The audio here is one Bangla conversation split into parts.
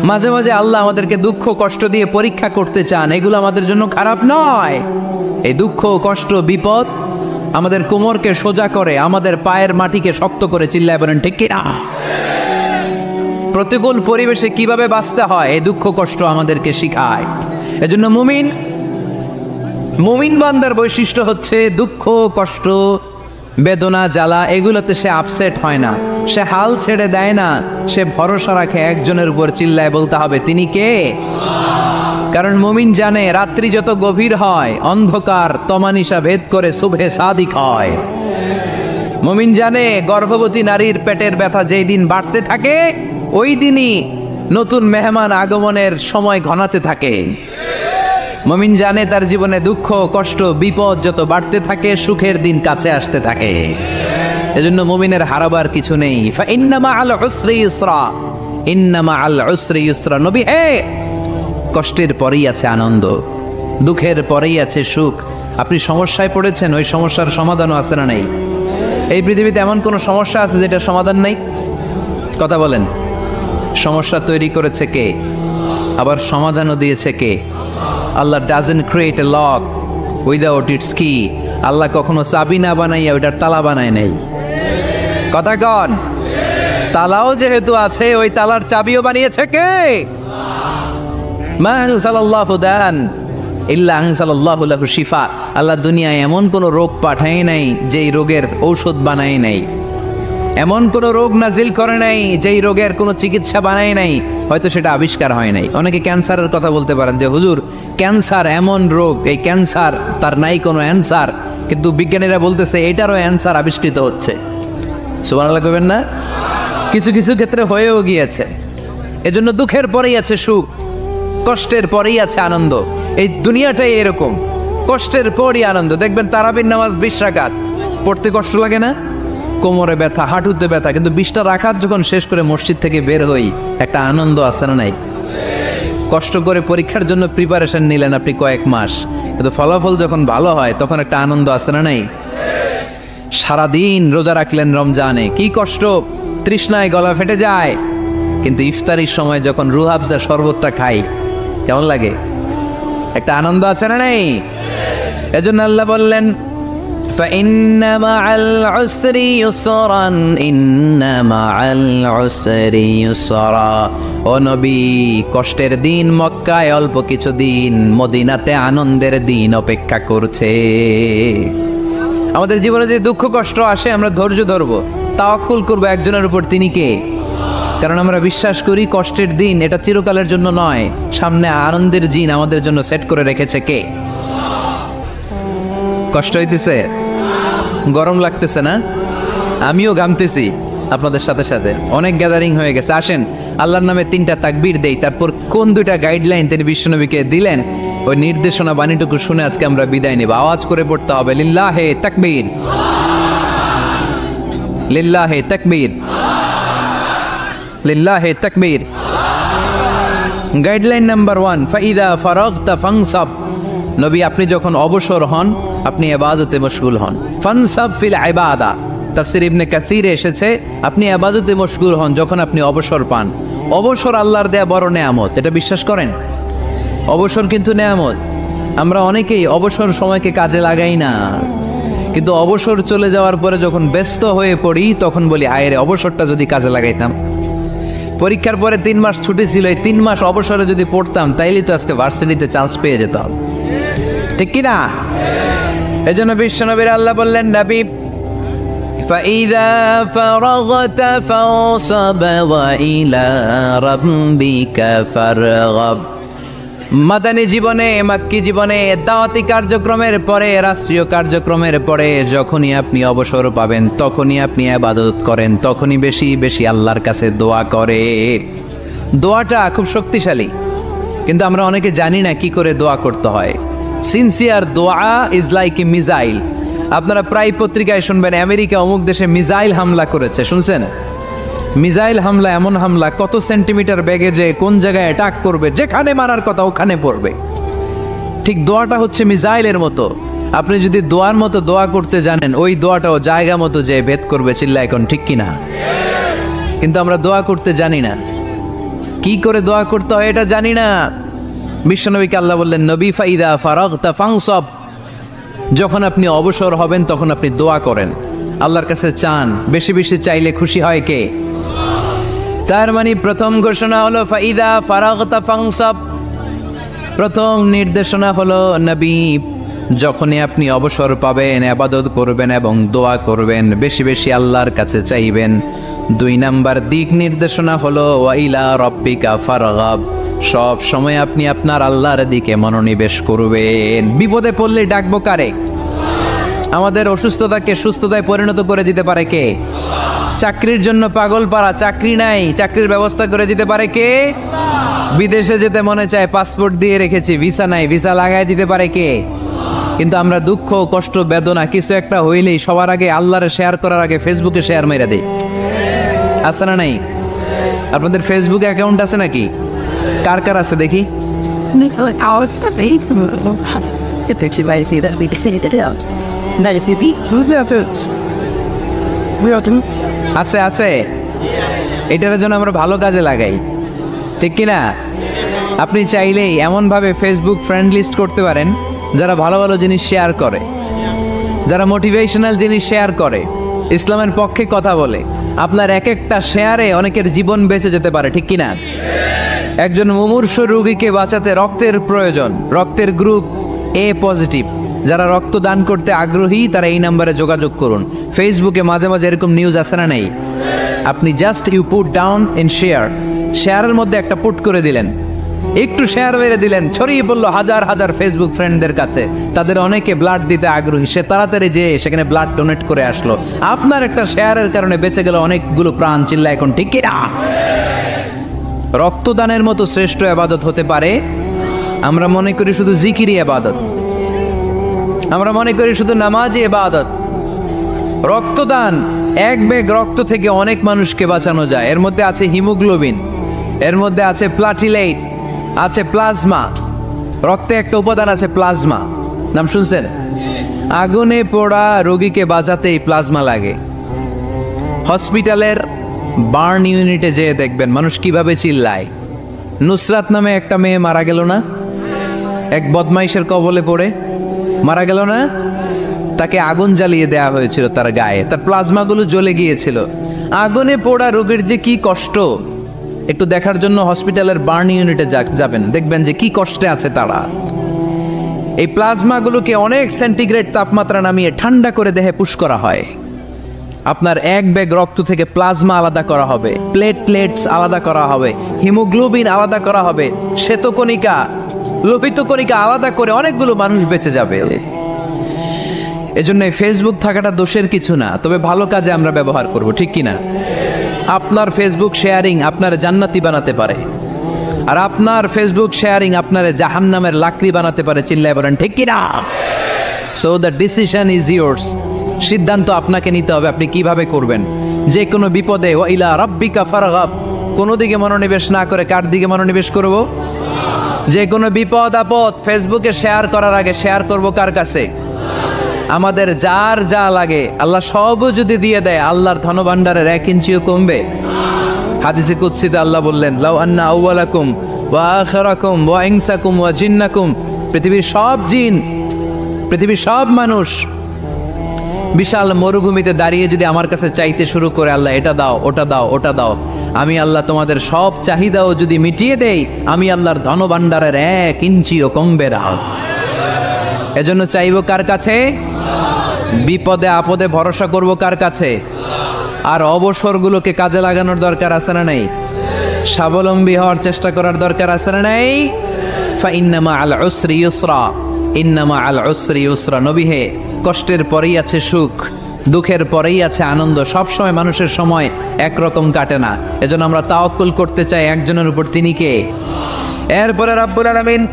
মাঝে মাঝে আল্লাহ আমাদেরকে দুঃখ কষ্ট দিয়ে পরীক্ষা করতে চান, এগুলো আমাদের জন্য খারাপ নয়। এই দুঃখ কষ্ট বিপদ আমাদের কোমরকে সোজা করে, আমাদের পায়ের মাটিকে শক্ত করে, চিল্লায় বলেন ঠিক কি না? প্রতিকূল পরিবেশে কিভাবে বাঁচতে হয় এই দুঃখ কষ্ট আমাদেরকে শিখায়। এজন্য মুমিন বান্দার বৈশিষ্ট্য হচ্ছে দুঃখ কষ্ট বেদনা জ্বালা এগুলোতে সে আপসেট হয় না, সে হাল ছেড়ে দেয় না, সে ভরসা রাখে একজনের উপর, চিল্লায় বলতে হবে তিনি কে? কারণ মুমিন জানে রাত্রি যত গভীর হয় অন্ধকার তমানিসা ভেদ করে সুবহে সাদিক হয়। মুমিন জানে গর্ভবতী নারীর পেটের ব্যথা যেই দিন বাড়তে থাকে ওই দিনই নতুন মেহমান আগমনের সময় ঘনাতে থাকে। মুমিন জানে তার জীবনে দুঃখ কষ্ট বিপদ যত বাড়তে থাকে সুখের দিন কাছে আসতে থাকে। এজন্য মুমিনের হারাবার কিছু নেই। ইন্না মাআল উসরি ইউসরা, ইন্না মাআল উসরি ইউসরা। নবী হে, কষ্টের পরেই আছে আনন্দ, দুঃখের পরেই আছে সুখ। আপনি সমস্যায় পড়েছেন, ওই সমস্যার সমাধানও আছে না নেই? এই পৃথিবীতে এমন কোন সমস্যা আছে যেটা সমাধান নেই? কথা বলেন। সমস্যা তৈরি করেছে কে? আবার সমাধানও দিয়েছে কে? Allah doesn't create a lock without its key. Allah কখনো চাবি না বানাইয়া ওইটার তালা বানায় নাই। কথা কন। তালাও যেহেতু আছে ওই তালার চাবিও বানিয়েছে কে? মা আনজালাল্লাহু দান ইল্লা আনজালাল্লাহু লাহু শিফা। আল্লাহ দুনিয়ায় এমন কোন রোগ পাঠায় নাই যেই রোগের ঔষধ বানায় নাই, এমন কোন রোগ নাজিল করে নাই যেই রোগের কোনো চিকিৎসা বানায় নাই, হয়তো সেটা আবিষ্কার হয় নাই। অনেকে ক্যান্সারের কথা বলতে পারেন যে হুজুর ক্যান্সার এমন রোগ, এই ক্যান্সার তার নাই কোনো অ্যান্সার, কিন্তু বিজ্ঞানীরা বলতেছে এটারও অ্যান্সার আবিষ্কৃত হচ্ছে। সুবহানাল্লাহ কইবেন না? কিছু কিছু ক্ষেত্রে হয়েও গিয়েছে। এজন্য দুঃখের পরেই আছে সুখ, কষ্টের পরেই আছে আনন্দ। এই দুনিয়াটাই এরকম, কষ্টের পরই আনন্দ। দেখবেন তারাবির নামাজ 20 রাকাত পড়তে কষ্ট লাগে না? কোমরে ব্যথা, হাঁটুতে ব্যথা, কিন্তু 20টা রাকাত যখন শেষ করে মসজিদ থেকে বের হই একটা আনন্দ আছে না নাই? কষ্ট করে পরীক্ষার জন্য প্রিপারেশন নিলেন আপনি কয়েক মাস, কিন্তু ফলাফল যখন ভালো হয় তখন একটা আনন্দ আছে না নাই? সারাদিন রোজা রাখলেন রমজানে, কি কষ্ট, তৃষ্ণায় গলা ফেটে যায়, কিন্তু ইফতারির সময় যখন রুহ আফজা শরবতটা খাই কেমন লাগে? একটা আনন্দ আছে না নাই? এজন্য আল্লাহ বললেন فإن مع العسر يسرا إن مع العسر يسرا। ও নবী, কষ্টের দিন মক্কায় অল্প কিছু দিন, মদিনাতে আনন্দের দিন অপেক্ষা করছে। আমাদের জীবনে যে দুঃখ কষ্ট আসে আমরা ধৈর্য ধরবো, তাওয়াক্কুল করবো একজনের উপর, তিনি কে? কারণ আমরা বিশ্বাস করি কষ্টের দিন এটা চিরকালের জন্য নয়, সামনে আনন্দের দিন আমাদের জন্য সেট করে রেখেছে কে? কষ্ট হইতেছে, গরম লাগতেছে না? আমিও ঘামতেছি আপনাদের সাথে সাথে, অনেক গ্যাদারিং হয়ে গেছে। আসেন আল্লাহর নামে 3টা তাকবীর দেই, তারপর কোন 2টা গাইডলাইন তিনি বিশ্বনবীকে দিলেন ওই নির্দেশনা বাণীটুকু শুনে আজকে আমরা বিদায় নেব। আওয়াজ করে পড়তে হবে লিল্লাহে তাকবীর, লিল্লাহে তাকবীর, লিল্লাহে তাকবীর। গাইডলাইন নাম্বার 1, ফাইদা ফারাগতা ফানসাব। নবী আপনি যখন অবসর হন আপনি ইবাদতে মশগুল হন। ফানসাব ফিল ইবাদা, তাফসীর ইবনে কাসিরে এসেছে আপনি ইবাদতে মশগুল হন যখন আপনি অবসর পান। অবসর আল্লাহর দেয়া বড় নেয়ামত, এটা বিশ্বাস করেন? অবসর কিন্তু নেয়ামত। আমরা অনেকেই অবসর সময়কে কাজে লাগাই না, কিন্তু অবসর চলে যাওয়ার পরে যখন ব্যস্ত হয়ে পড়ি তখন বলি হায় রে, অবসরটা যদি কাজে লাগাইতাম। পরীক্ষার পরে 3 মাস ছুটি ছিল, এই 3 মাস অবসরে যদি পড়তাম তাইলে তো আজকে ভার্সিটিতে চান্স পেয়ে যেতাম, ঠিক কি না? এজন্য বিশ্বনবীর আল্লাহ বললেন নবী ফাইদা ফারাগতা ফানসাব ওয়া ইলা রাব্বিকা ফারগাব। মাদানী জীবনে, মাক্কি জীবনে, দাওয়াতি কার্যক্রমের পরে, রাষ্ট্রীয় কার্যক্রমের পরে যখনই আপনি অবসর পাবেন তখনই আপনি ইবাদত করেন, তখনই বেশি বেশি আল্লাহর কাছে দোয়া করে। দোয়াটা খুব শক্তিশালী, কিন্তু আমরা অনেকে জানি না কি করে দোয়া করতে হয়। সিনসিয়ার দোয়া ইজ লাইক এ মিসাইল। আপনারা প্রায় পত্রিকায় শুনবেন আমেরিকা অমুক দেশে মিসাইল হামলা করেছে, শুনছেন? মিসাইল হামলা এমন হামলা কত সেন্টিমিটার বেগে যে কোন জায়গায় অ্যাটাক করবে, যেখানে মারার কথা ওখানে পড়বে। ঠিক দোয়াটা হচ্ছে মিসাইলের মতো। আপনি যদি দোয়ার মতো দোয়া করতে জানেন ওই দোয়াটাও জায়গা মতো যে ভেদ করবে, চিল্লা এখন ঠিক কিনা? কিন্তু আমরা দোয়া করতে জানি না। কি করে দোয়া করতে হয় এটা জানি না। বিশ্বনবীকে আল্লাহ বললেন, নবী ফাইদা ফারাগতা ফানসব, যখন আপনি অবসর হবেন তখন আপনি দোয়া করেন, আল্লাহর কাছে চান। বেশি বেশি চাইলে খুশি হয় কে? তার মানে প্রথম ঘোষণা হলো ফাইদা ফারাগতা ফানসব, প্রথম নির্দেশনা হলো নবী যখনই আপনি অবসর পাবেন ইবাদত করবেন এবং দোয়া করবেন, বেশি বেশি আল্লাহর কাছে চাইবেন। 2 নাম্বার দিক নির্দেশনা হলো ওয়াইলা রব্বিকা ফারগাব, সব সময় আপনি আপনার আল্লাহর দিকে মনোনিবেশ করবেন। বিপদে পড়লে ডাকবো কারে? আমাদের অসুস্থতাকে সুস্থতায় পরিণত করে দিতে পারে কে? চাকরির জন্য পাগল পারা, চাকরি নাই, চাকরির ব্যবস্থা করে দিতে পারে কে? বিদেশে যেতে মনে চায়, পাসপোর্ট দিয়ে রেখেছি, ভিসা নাই, ভিসা লাগাই দিতে পারে কে? কিন্তু আমরা দুঃখ কষ্ট বেদনা কিছু একটা হইলেই সবার আগে আল্লাহরে শেয়ার করার আগে ফেসবুকে শেয়ার মেরে দেই। আছে না নাই? আপনাদের ফেসবুক অ্যাকাউন্ট আছে নাকি? কার কার আছে দেখি? আছে আছে, এটার জন্য আমরা ভালো কাজে লাগাই, ঠিক কিনা? আপনি চাইলেই এমনভাবে ফেসবুক ফ্রেন্ড লিস্ট করতে পারেন যারা ভালো ভালো জিনিস শেয়ার করে, যারা মোটিভেশনাল জিনিস শেয়ার করে, ইসলামের পক্ষে কথা বলে। আপনার এক একটা শেয়ারে অনেকের জীবন বেঁচে যেতে পারে, ঠিক কিনা? একজন মুমূর্ষু রোগীকে বাঁচাতে রক্তের প্রয়োজন, রক্তের গ্রুপ এ পজিটিভ, যারা রক্ত দান করতে আগ্রহী তারা এই নাম্বারে যোগাযোগ করুন। ফেসবুকে মাঝে মাঝে এরকম নিউজ আসে না নেই? আপনি just you put down in share, শেয়ারের মধ্যে একটা পুট করে দিলেন, একটু শেয়ার মেরে দিলেন, ছড়িয়ে পড়লো হাজার হাজার ফেসবুক ফ্রেন্ডদের কাছে। তাদের অনেকে ব্লাড দিতে আগ্রহী, সে তাড়াতাড়ি যেয়ে সেখানে ব্লাড ডোনেট করে আসলো। আপনার একটা শেয়ারের কারণে বেঁচে গেল অনেকগুলো প্রাণ। চিল্লা এখন ঠিক কিনা? রক্তদানের মতো শ্রেষ্ঠ ইবাদত হতে পারে? আমরা মনে করি শুধু জিকিরি ইবাদত, আমরা মনে করি শুধু নামাজি ইবাদত। রক্তদান, এক ব্যাগ রক্ত থেকে অনেক মানুষকে বাঁচানো যায়। এর মধ্যে আছে হিমোগ্লোবিন, এর মধ্যে আছে প্লাটিলেট, আছে প্লাজমা। রক্তে একটা উপাদান আছে প্লাজমা, নাম শুনছেন? আগুনে পোড়া রোগীকে বাঁচাতে এই প্লাজমা লাগে। হসপিটালের বার্ন ইউনিটে যেয়ে দেখবেন মানুষ কিভাবে চিল্লায়। নুসরাত নামে একটা মেয়ে মারা গেল না? এক বদমাইশের কবলে পড়ে মারা গেল না? তাকে আগুন জ্বালিয়ে দেয়া হয়েছিল তার গায়ে, তার প্লাজমাগুলো জ্বলে গিয়েছিল। আগুনে পোড়া রোগীর যে কি কষ্ট, একটু দেখার জন্য হসপিটালের বার্ন ইউনিটে যাবেন, দেখবেন যে কি কষ্টে আছে তারা। এই প্লাজমাগুলোকে অনেক সেন্টিগ্রেড তাপমাত্রা নামিয়ে ঠান্ডা করে দেহে পুশ করা হয়। আপনার এক ব্যাগ রক্ত থেকে প্লাজমা আলাদা করা হবে, প্লেটলেটস আলাদা করা হবে, হিমোগ্লোবিন আলাদা করা হবে, শ্বেতকণিকা, লোহিত কণিকা আলাদা করে অনেকগুলো মানুষ বেঁচে যাবে। এজন্য ফেসবুক থাকাটা দোষের কিছু না, তবে ভালো কাজে আমরা ব্যবহার করব, ঠিক কিনা? আপনার ফেসবুক শেয়ারিং আপনার জান্নাতি বানাতে পারে, আর আপনার ফেসবুক শেয়ারিং আপনার জাহান্নামের লাকড়ি বানাতে পারে। চিল্লায় বলেন ঠিক কিনা? So the decision is yours, সিদ্ধান্ত আপনাকে নিতে হবে আপনি কিভাবে করবেন। যে কোনো বিপদে ওয়াইলা রাব্বিকা ফারগাব, কোনো দিকে মনোনিবেশ না করে কার দিকে মনোনিবেশ করব? যে কোনো বিপদ আপদ ফেসবুকে শেয়ার করার আগে শেয়ার করব কার কাছে? আমাদের যার যা লাগে আল্লাহ সবও যদি দিয়ে দেয়, আল্লাহর ধনভাণ্ডারের 1 ইঞ্চিও কমবে? হাদিসে কুদসিতে আল্লাহ বললেন, লাউ আন্না আউওয়ালাকুম ওয়া আখিরাকুম ওয়া ইনসাকুম ওয়া জিন্নাকুম, পৃথিবীর সব জিন, পৃথিবীর সব মানুষ বিশাল মরুভূমিতে দাঁড়িয়ে যদি আমার কাছে চাইতে শুরু করে, আল্লাহ এটা দাও, ওটা দাও, ওটা দাও, আমি আল্লাহ তোমাদের সব চাহিদাও যদি মিটিয়ে দেই, আমি আল্লাহর ধনভাণ্ডারের 1 ইঞ্চিও কমবে না। এজন্য চাইবো কার কাছে? বিপদে আপদে ভরসা করব কার কাছে? আর অবসরগুলোকে কাজে লাগানোর দরকার আছে না নাই? স্বাবলম্বী হওয়ার চেষ্টা করার দরকার আছে না নাই? ফাইন্না মাআল উসরি ইউসরা, ইন্না মাআল উসরি ইউসরা। নবী হে, কষ্টের পরেই আছে সুখ, দুঃখের পরেই আছে আনন্দ। সব সময় মানুষের সময় একরকম কাটে না। এজন্য আমরা তাওয়াক্কুল করতে চাই একজনের উপর, তিনি কে? এরপরে রব্বুল আলামিন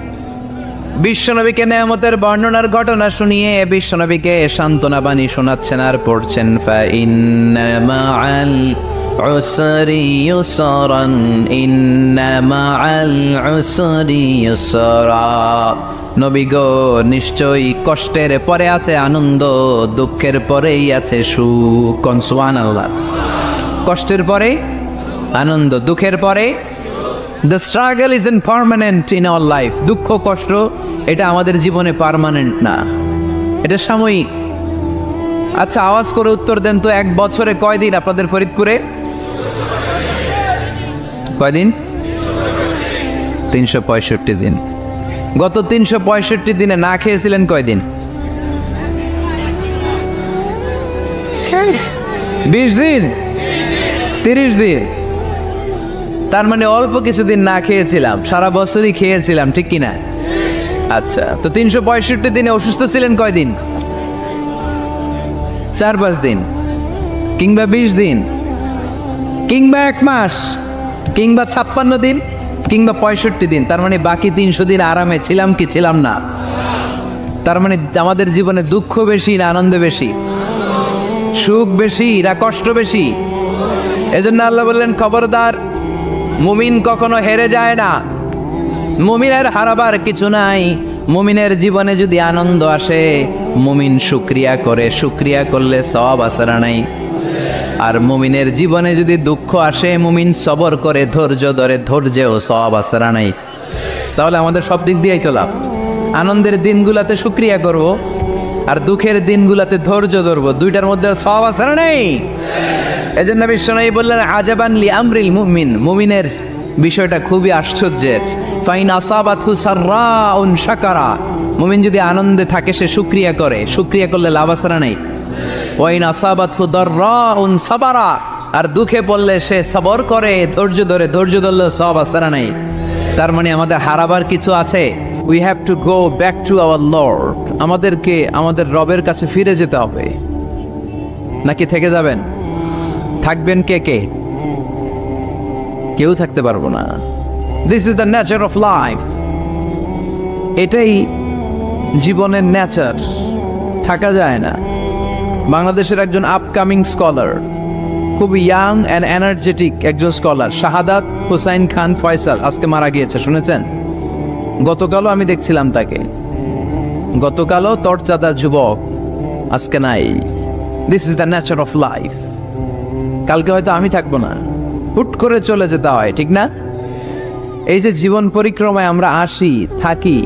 বিশ্বনবীকে নেয়ামতের বর্ণনার ঘটনা শুনিয়ে বিশ্বনবীকে সান্ত্বনা বাণী শোনাচ্ছেন আর পড়ছেন, ফাইন্না মাআল উসরি ইউসরান, ইন্না মাআল উসরি ইউসরা। নবী গো, নিশ্চয়ই কষ্টের পরে আছে আনন্দ, দুঃখের পরেই আছে সুখ। সুবহানাল্লাহ। কষ্টের পরে আনন্দ, দুঃখের পরে the struggle is in permanent in our life. দুঃখ কষ্ট এটা আমাদের জীবনে পার্মানেন্ট না, এটা সাময়িক। আচ্ছা, আওয়াজ করে উত্তর দেন তো, এক বছরে কয়দিন আপনাদের ফরিদপুরে? কয়দিন? 365 দিন। গত 365 দিনে না খেয়েছিলেন কয়দিন? 20 দিন, 30 দিন। তার মানে অল্প কিছুদিন না খেয়েছিলাম, সারা বছরই খেয়েছিলাম, ঠিক কিনা? আচ্ছা, তো 365 দিনে অসুস্থ ছিলেন কয়দিন? 4-5 দিন, কিংবা 20 দিন, কিংবা 1 মাস, কিংবা 56 দিন, কিংবা 65 দিন। তার মানে বাকি 300 দিন আরামে ছিলাম কি ছিলাম না? তার মানে আমাদের জীবনে দুঃখ বেশি না আনন্দ বেশি? সুখ বেশি না কষ্ট বেশি? এজন্য আল্লাহ বললেন, খবরদার, মুমিন কখনো হেরে যায় না, মুমিনের হারাবার কিছু নাই। মুমিনের জীবনে যদি আনন্দ আসে, মুমিন শুকরিয়া করে, শুকরিয়া করলে সওয়াব আছে না নাই? আর মুমিনের জীবনে যদি দুঃখ আসে, মুমিন সবর করে, ধৈর্য ধরে, ধৈর্যেও সওয়াব আছে না নাই? তাহলে আমাদের সব দিক দিয়েই তো লাভ। আনন্দের দিনগুলাতে শুকরিয়া করব, আর দুঃখের দিনগুলাতে ধৈর্য ধরবো, দুইটার মধ্যে সওয়াব আছে না নাই? এজন্য বিশ্বনবী বললেন, আজাবান লি আমরিল মুমিন, মুমিনের বিষয়টা খুবই আশ্চর্যের। ফাইন আসাবাতহু সাররাউন শাকারা, মুমিন যদি আনন্দে থাকে সে শুকরিয়া করে, শুকরিয়া করলে লাভ আছে না নাই? ওয়াইন আসাবাতহু দাররাউন সাবারা, আর দুঃখে পড়লে সে সবর করে, ধৈর্য ধরে, ধৈর্য ধরলে সওয়াব আছে না নাই? তার মানে আমাদের হারাবার কিছু আছে। We have to go back to our Lord. আমাদেরকে আমাদের রবের কাছে ফিরে যেতে হবে। নাকি থেকে যাবেন? থাকবেন কে কে? কেউ থাকতে পারবো না। This is the nature of life. এটাই জীবনের নেচার, থাকা যায় না। বাংলাদেশের একজন আপকামিং স্কলার, খুব ইয়াং অ্যান্ড এনার্জেটিক একজন স্কলার, শাহাদাত হুসাইন খান ফয়সাল, আজকে মারা গিয়েছে, শুনেছেন? গতকালও আমি দেখছিলাম তাকে, গতকালও তরচাদা যুবক, আজকে নাই। This is the nature of life. কালকে হয়তো আমি থাকবো না, হুট করে চলে যেতে হয়, ঠিক না? এই যে জীবন পরিক্রমায় আমরা আসি, থাকি,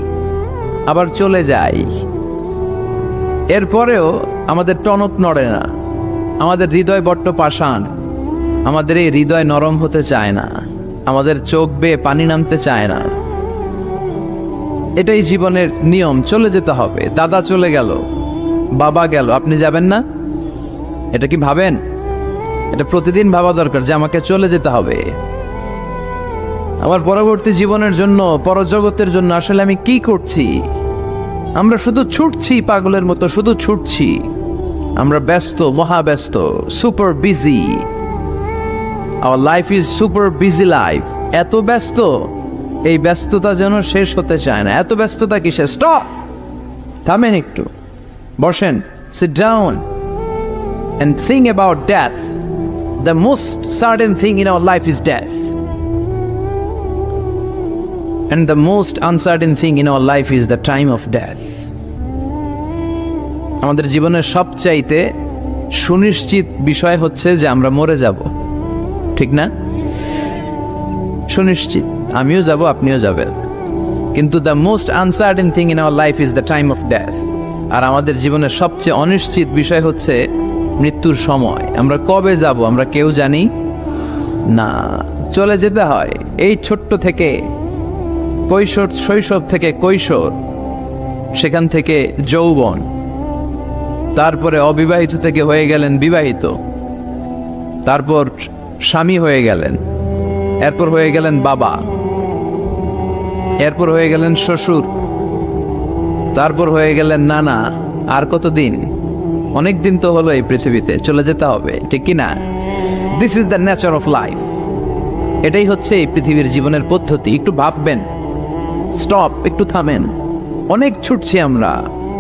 আবার চলে যাই, এরপরেও আমাদের টনক নড়ে না, আমাদের হৃদয় বড্ড পাষাণ, আমাদের এই হৃদয় নরম হতে চায় না, আমাদের চোখ বেয়ে পানি নামতে চায় না। এটাই জীবনের নিয়ম, চলে যেতে হবে। দাদা চলে গেল, বাবা গেল, আপনি যাবেন না? এটা কি ভাবেন? এটা প্রতিদিন ভাবা দরকার যে আমাকে চলে যেতে হবে। আমার পরবর্তী জীবনের জন্য, পরজগতের জন্য আসলে আমি কি করছি? আমরা শুধু ছুটছি, পাগলের মতো শুধু ছুটছি। আমরা ব্যস্ত, মহাব্যস্ত, super busy. Our life is super busy life. এত ব্যস্ত, এই ব্যস্ততা যেন শেষ হতে চায় না। এত ব্যস্ততা কিসে? স্টপ, থামেন একটু, বসেন, sit down and think about death. The most certain thing in our life is death, and the most uncertain thing in our life is the time of death. আমাদের জীবনের সবচাইতে সুনিশ্চিত বিষয় হচ্ছে যে আমরা মরে যাব, ঠিক না? সুনিশ্চিত, আমিও যাব, আপনিও যাবেন। কিন্তু the most uncertain thing in our life is the time of death. আর আমাদের জীবনের সবচেয়ে অনিশ্চিত বিষয় হচ্ছে মৃত্যুর সময়। আমরা কবে যাব আমরা কেউ জানি না। চলে যেতে হয় এই ছোট্ট থেকে, কৈশোর, শৈশব থেকে কৈশোর, সেখান থেকে যৌবন, তারপরে অবিবাহিত থেকে হয়ে গেলেন বিবাহিত, তারপর স্বামী হয়ে গেলেন, এরপর হয়ে গেলেন বাবা, এরপর হয়ে গেলেন শ্বশুর, তারপর হয়ে গেলেন নানা। আর কতদিন? অনেক দিন তো হলো এই পৃথিবীতে, চলে যেতে হবে, ঠিক কি না? This is the nature of life. এটাই হচ্ছে এই পৃথিবীর জীবনের পদ্ধতি। একটু ভাববেন, স্টপ, একটু থামেন। অনেক ছুটছি আমরা,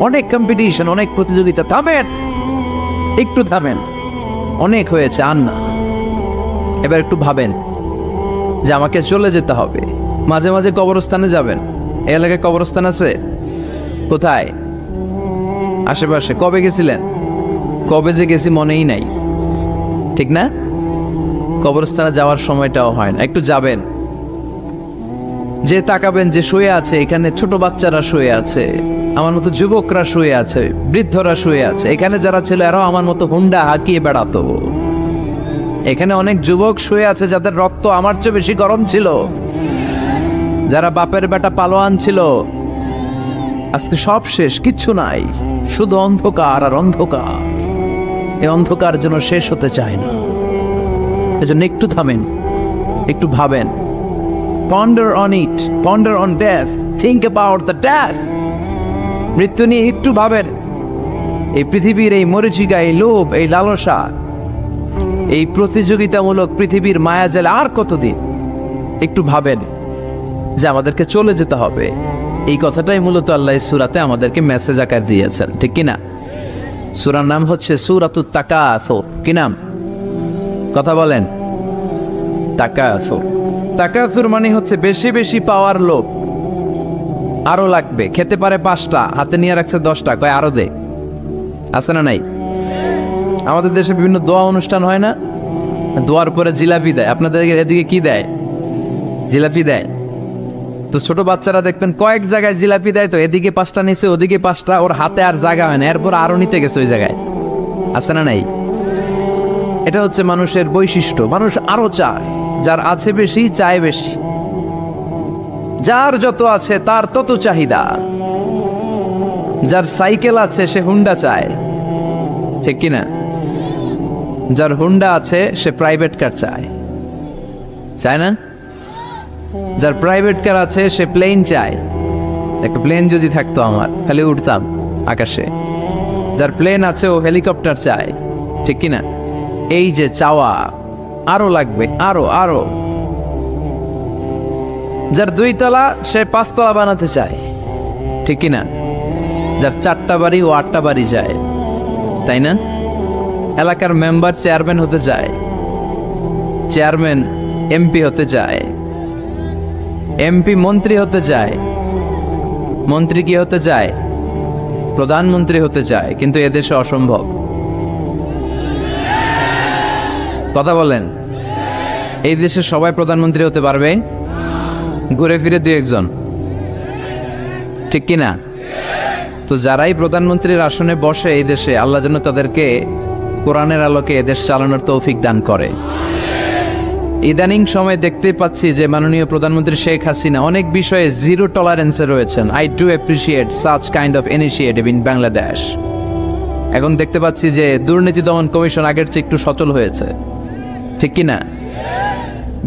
অনেক কম্পিটিশন, অনেক প্রতিযোগিতা, থামেন, একটু থামেন, অনেক হয়েছে, আর না। এবার একটু ভাবেন যে আমাকে চলে যেতে হবে। মাঝে মাঝে কবরস্থানে যাবেন। এই এলাকায় কবরস্থান আছে? কোথায়? আশেপাশে। কবে গেছিলেন? কবে যে গেছি মনেই নাই, ঠিক না? কবরস্থানে যাওয়ার সময়টাও হয় না। একটু যাবেন, যে তাকাবেন যে শুয়ে আছে, এখানে ছোট বাচ্চারা শুয়ে আছে, আমার মতো যুবকরা শুয়ে আছে, বৃদ্ধরা শুয়ে আছে। এখানে যারা ছিল এরাও আমার মতো হুন্ডা হাঁকিয়ে বেড়াতো। এখানে অনেক যুবক শুয়ে আছে যাদের রক্ত আমার চেয়ে বেশি গরম ছিল, যারা বাপের বেটা পালোয়ান ছিল। আজকে সব শেষ, কিচ্ছু নাই, শুধু অন্ধকার আর অন্ধকার। এই অন্ধকার যেন শেষ হতে চায় না। এজন্য একটু থামেন, একটু ভাবেন। Ponder on it, ponder on death, think about the death. মৃত্যু নিয়ে একটু ভাবেন। এই পৃথিবীর এই মরিচিকা, এই লোভ, এই লালসা, এই প্রতিযোগিতামূলক পৃথিবীর মায়াজালে আর কতদিন? একটু ভাবেন যে আমাদেরকে চলে যেতে হবে। এই কথাটাই মূলত আল্লাহ সূরাতে আমাদেরকে মেসেজ আকার দিয়েছেন, ঠিক কিনা? সূরার নাম হচ্ছে সূরাতুত তাকাসুর। কি নাম? কথা বলেন। তাকাসুর। তাকাসুর মানে হচ্ছে বেশি বেশি পাওয়ার লোভ। আরো লাগবে, খেতে পারে 5টা, হাতে নিয়ে রাখছে 10টা, কয় আরো দে। আছে না নাই? আমাদের দেশে বিভিন্ন দোয়া অনুষ্ঠান হয় না? দোয়ার পরে জিলাপি দেয়। আপনাদের এদিকে কি দেয়? জিলাপি দেয়। তো ছোট বাচ্চারা দেখবেন কয়েক জায়গায় জিলাপি দেয়, তো এদিকে 5টা নিচে, ওদিকে 5টা, ওর হাতে আর জায়গা হয় না, এরপর আরো নিতে গেছে ওই জায়গায়। আছে না নাই? এটা হচ্ছে মানুষের বৈশিষ্ট্য। মানুষ আরো চায়, যার আছে বেশি চায় বেশি। যার যত আছে তার তত চাহিদা। যার সাইকেল আছে সে হুন্ডা চায়, ঠিক কিনা? যার হুন্ডা আছে সে প্রাইভেট কার চায়, চায় না? যার প্রাইভেট কার আছে সে প্লেন চায়। একটা প্লেন যদি থাকতো আমার, খালি উঠতাম আকাশে। যার প্লেন আছে ও হেলিকপ্টার চায়, ঠিক কিনা? এই যে চাওয়া, আরো লাগবে, আরো আরো। যার 2 তলা সে 5 তলা বানাতে চায়, ঠিক কিনা? যার 4টা বাড়ি ও 8টা বাড়ি চায়, তাই না? এলাকার মেম্বার চেয়ারম্যান হতে চায়, চেয়ারম্যান এমপি হতে চায়, এমপি মন্ত্রী হতে চায়, মন্ত্রী কি হতে চায়? প্রধানমন্ত্রী হতে চায়। কিন্তু এদেশে অসম্ভব। কথা বলেন। এই দেশে সবাই প্রধানমন্ত্রী হতে পারবে? ঘুরে ফিরে 2 একজন, ঠিক কিনা? তো যারাই প্রধানমন্ত্রীর আসনে বসে এই দেশে, আল্লাহ যেন তাদেরকে কোরআনের আলোকে এদেশ চালানোর তৌফিক দান করে। ইদানিং সময় দেখতে পাচ্ছি যে মাননীয় প্রধানমন্ত্রী শেখ হাসিনা অনেক বিষয়ে জিরো টলারেন্সে রয়েছেন। I do appreciate such kind of initiative in Bangladesh. এখন দেখতে পাচ্ছি যে দুর্নীতি দমন কমিশন আগের চেয়ে একটু সচল হয়েছে, ঠিক কিনা?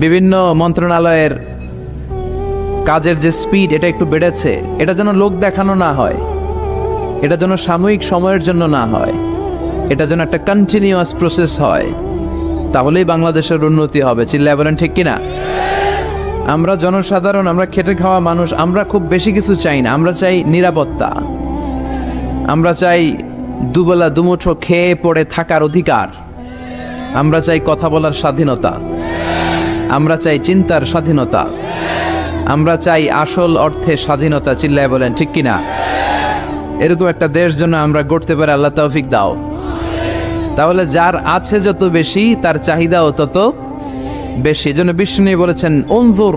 বিভিন্ন মন্ত্রণালয়ের কাজের যে স্পিড, এটা একটু বেড়েছে। এটা যেন লোক দেখানো না হয়, এটা যেন সাময়িক সময়ের জন্য না হয়, এটা যেন একটা কন্টিনিউয়াস প্রসেস হয়। তাহলেই বাংলাদেশের উন্নতি হবে। চিল্লায় বলেন, ঠিক কিনা? আমরা জনসাধারণ, আমরা খেটে খাওয়া মানুষ, আমরা খুব বেশি কিছু চাই না। আমরা চাই নিরাপত্তা, আমরা চাই দুবেলা দুমুঠো খেয়ে পড়ে থাকার অধিকার, আমরা চাই কথা বলার স্বাধীনতা, আমরা চাই চিন্তার স্বাধীনতা, আমরা চাই আসল অর্থে স্বাধীনতা। চিল্লায় বলেন, ঠিক কিনা? এরকম একটা দেশ জন্য আমরা গড়তে পারি, আল্লাহ তৌফিক দাও। তাহলে যার আছে যত বেশি, তার চাহিদাও তত বেশি। এজন্য বিষ্ণু বলেছেন, উনজুর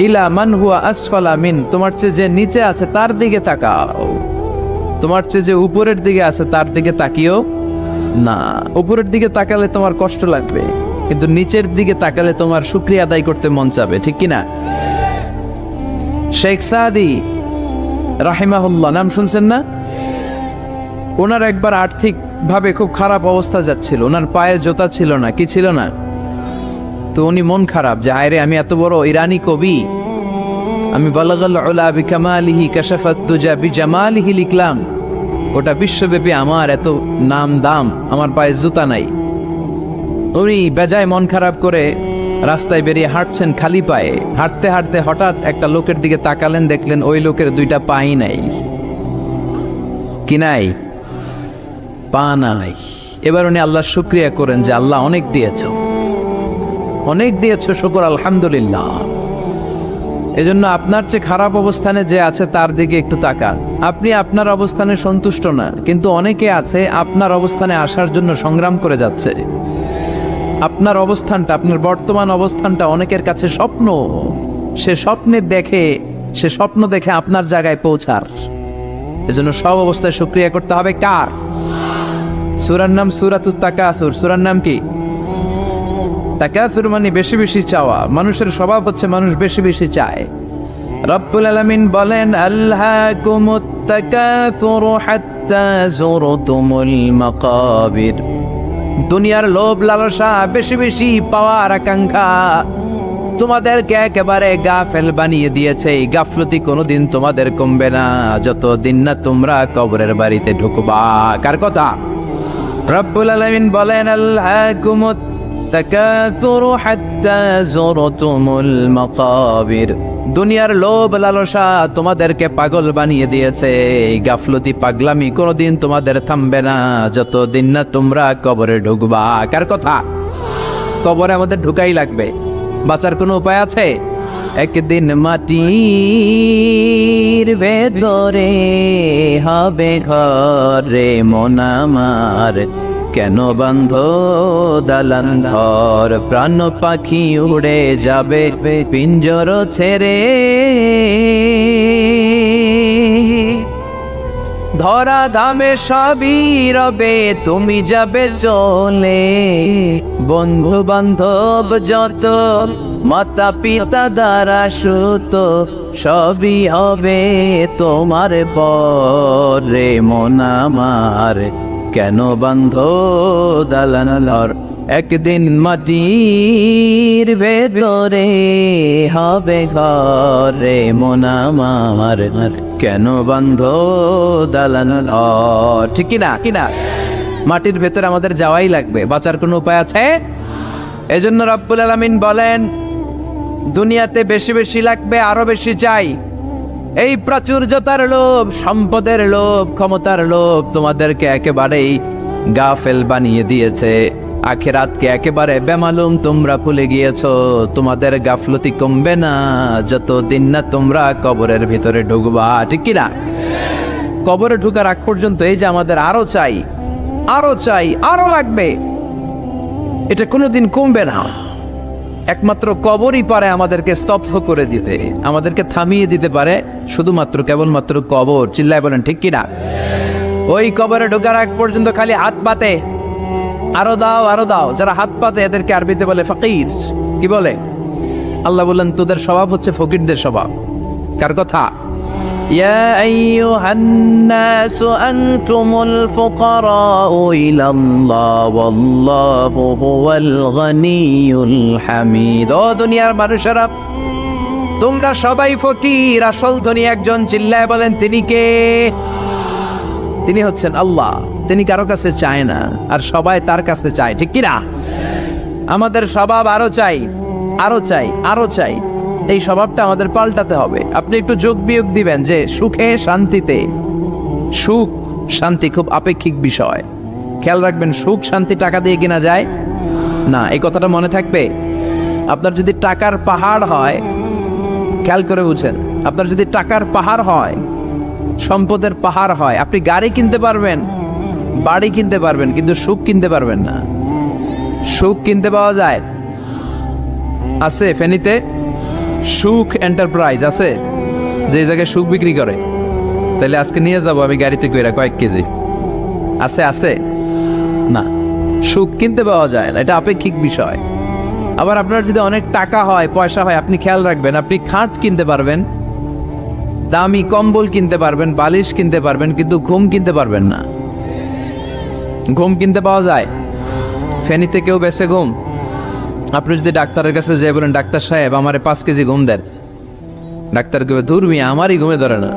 ইলা মান হুয়া আসফালা মিন, তোমার চেয়ে যে নিচে আছে তার দিকে তাকাও, তোমার চেয়ে যে উপরের দিকে আছে তার দিকে তাকিও না। উপরের দিকে তাকালে তোমার কষ্ট লাগবে, কিন্তু নিচের দিকে তাকালে তোমার শুকরিয়া আদায় করতে মন চাবে, ঠিক কিনা? শেখ সাদি রাহিমাহুল্লাহ নাম শুনছেন না? ওনার একবার আর্থিক ভাবে খুব খারাপ অবস্থা যাচ্ছিল, ওনার পায়ে জোতা ছিল না, কি ছিল না। তো উনি মন খারাপ যে হায়রে, আমি এত বড় ইরানি কবি, আমি বালাগাল উলা বিকামালিহি কাশাফাত দুজা বিজামালিহি লিখলাম, ওটা বিশ্বব্যাপী আমার এত নাম দাম, আমার পায়ে জুতা নাই। উনি বেজায় মন খারাপ করে রাস্তায় বেরিয়ে হাঁটছেন খালি পায়ে। হাঁটতে হাঁটতে হঠাৎ একটা লোকের দিকে তাকালেন, দেখলেন ওই লোকের 2টা পাই নাই। কি নাই? পা নাই। এবার উনি আল্লাহর শুকরিয়া করেন যে আল্লাহ অনেক দিয়েছো, অনেক দিয়েছো, শুকর আলহামদুলিল্লাহ। এজন্য আপনার চেয়ে খারাপ অবস্থানে যে আছে তার দিকে একটু তাকান। আপনি আপনার অবস্থানে সন্তুষ্ট না, কিন্তু অনেকে আছে আপনার অবস্থানে আসার জন্য সংগ্রাম করে যাচ্ছে। আপনার অবস্থানটা, আপনার বর্তমান অবস্থানটা অনেকের কাছে স্বপ্ন, সে স্বপ্ন দেখে আপনার জায়গায় পৌঁছার। এজন্য সব অবস্থায় শুকরিয়া করতে হবে কার? সূরার নাম সূরাতুত তাকাসুর। সূরার নাম কি? তাকাসুর মানে বেশি বেশি চাওয়া। মানুষের স্বভাব হচ্ছে মানুষ বেশি বেশি চায়। রব্বুল আলামিন বলেন আল্লাকুমুত তাকাসুরু হাত্তা যুরতুমুল মাকাবির। দুনিয়ার লোভ লালসা, বেশি বেশি পাওয়ার আকাঙ্ক্ষা তোমাদেরকে একেবারে গাফেল বানিয়ে দিয়েছে। এই গাফলতি কোনোদিন তোমাদের কমবে না যতদিন না তোমরা কবরের বাড়িতে ঢুকবা। কার কথা? রব্বুল আলামিন বলেন আল্লাকুমুত তাকাসুরু হাত্তা যুরতুমুল মাকাবির। দুনিয়ার লোভ লালসা তোমাদেরকে পাগল বানিয়ে দিয়েছে। এই গাফলতি পাগলামি কোনোদিন তোমাদের থামবে না যতদিন না তোমরা কবরে ঢুকবা। কার কথা? কবরে আমাদের ঢুকাই লাগবে, বাঁচার কোনো উপায় আছে? একদিন মাটির ভেতরে হবে ঘরে মন আমার, কেন বান্ধ দালান ঘর, প্রাণ পাখি উড়ে যাবে পিঞ্জর ছেড়ে। ধরা ধামে সবই রবে তুমি যাবে চলে, বন্ধু বান্ধব যত মাতা পিতা দ্বারা সুত সবই হবে তোমার পরে মন আমার, কেন বান্ধ দালান ঘর। একদিন মাটির ভেতরে হবে ঘরে মন আমার, কেন বান্ধ দালান ঘর। ঠিক কিনা? কিনা? মাটির ভেতরে আমাদের যাওয়াই লাগবে, বাঁচার কোনো উপায় আছে? এজন্য রব্বুল আলামিন বলেন দুনিয়াতে বেশি বেশি লাগবে, আরো বেশি চাই। এই প্রাচুর্যতার লোভ, সম্পদের লোভ, ক্ষমতার লোভ তোমাদেরকে একেবারেই গাফেল বানিয়ে দিয়েছে। আখিরাতকে একেবারে বেমালুম তোমরা ভুলে গিয়েছো। তোমাদের গাফলতি কমবে না যতদিন না তোমরা কবরের ভিতরে ঢুকবা। ঠিক কিনা? কবরে ঢুকার আগ পর্যন্ত এই যে আমাদের আরো চাই, আরো চাই, আরো লাগবে, এটা কোনোদিন কমবে না। একমাত্র কবরই পারে আমাদেরকে স্তব্ধ করে দিতে, আমাদেরকে থামিয়ে দিতে পারে শুধুমাত্র কেবলমাত্র কবর। চিল্লায় বলেন ঠিক কিনা? ওই কবরে ঢোকার আগ পর্যন্ত খালি হাত পাতে, আরো দাও আরো দাও। যারা হাত পাতে এদেরকে আরবিতে বলে ফকির। কি বলে? আল্লাহ বললেন তোদের স্বভাব হচ্ছে ফকিরদের স্বভাব। কার কথা? ইয়া আইয়ুহান নাসু আনতুমুল ফুকারাউ ইলাল্লাহ ওয়াল্লাহু হুয়াল গনিয়ুল হামিদ। ও দুনিয়ার মানুষেরা, তোমরা সবাই ফকির, আসল ধনী একজন। চিল্লায় বলেন তিনি কে? তিনি হচ্ছেন আল্লাহ। তিনি কারো কাছে চায় না, আর সবাই তার কাছে চায়। ঠিক কিনা? আমাদের স্বভাব আরো চাই, আরো চাই, আরো চাই। এই স্বভাবটা আমাদের পাল্টাতে হবে। আপনি একটু যোগ বিয়োগ দিবেন যে সুখে শান্তিতে, সুখ শান্তি খুব আপেক্ষিক বিষয়। খেয়াল রাখবেন, সুখ শান্তি টাকা দিয়ে কেনা যায় না, এই কথাটা মনে থাকবে। আপনার যদি টাকার পাহাড় হয়, খেয়াল করে বুঝেন, আপনার যদি টাকার পাহাড় হয়, সম্পদের পাহাড় হয়, আপনি গাড়ি কিনতে পারবেন, বাড়ি কিনতে পারবেন, কিন্তু সুখ কিনতে পারবেন না। সুখ কিনতে পাওয়া যায়? আছে ফেনীতে সুখ এন্টারপ্রাইজ আছে, যে জায়গায় সুখ বিক্রি করে। তাহলে আজকে নিয়ে যাব আমি গাড়িতে কইরা কয়েক কেজি। আছে? আছে না, সুখ কিনতে পাওয়া যায় না, এটা আপেক্ষিক বিষয়। আবার আপনার যদি অনেক টাকা হয়, পয়সা হয়, আপনি খেয়াল রাখবেন, আপনি খাট কিনতে পারবেন, দামি কম্বল কিনতে পারবেন, বালিশ কিনতে পারবেন, কিন্তু ঘুম কিনতে পারবেন না। ঘুম কিনতে পাওয়া যায়? ফেনীতে কেউ বেছে ঘুম? আপনি যদি ডাক্তারের কাছে যাই বলেন ডাক্তার সাহেব আমারে 5 কেজি ঘুম দেন, ডাক্তার কবে ধুর মিয়া আমারই ঘুমে ধরে না,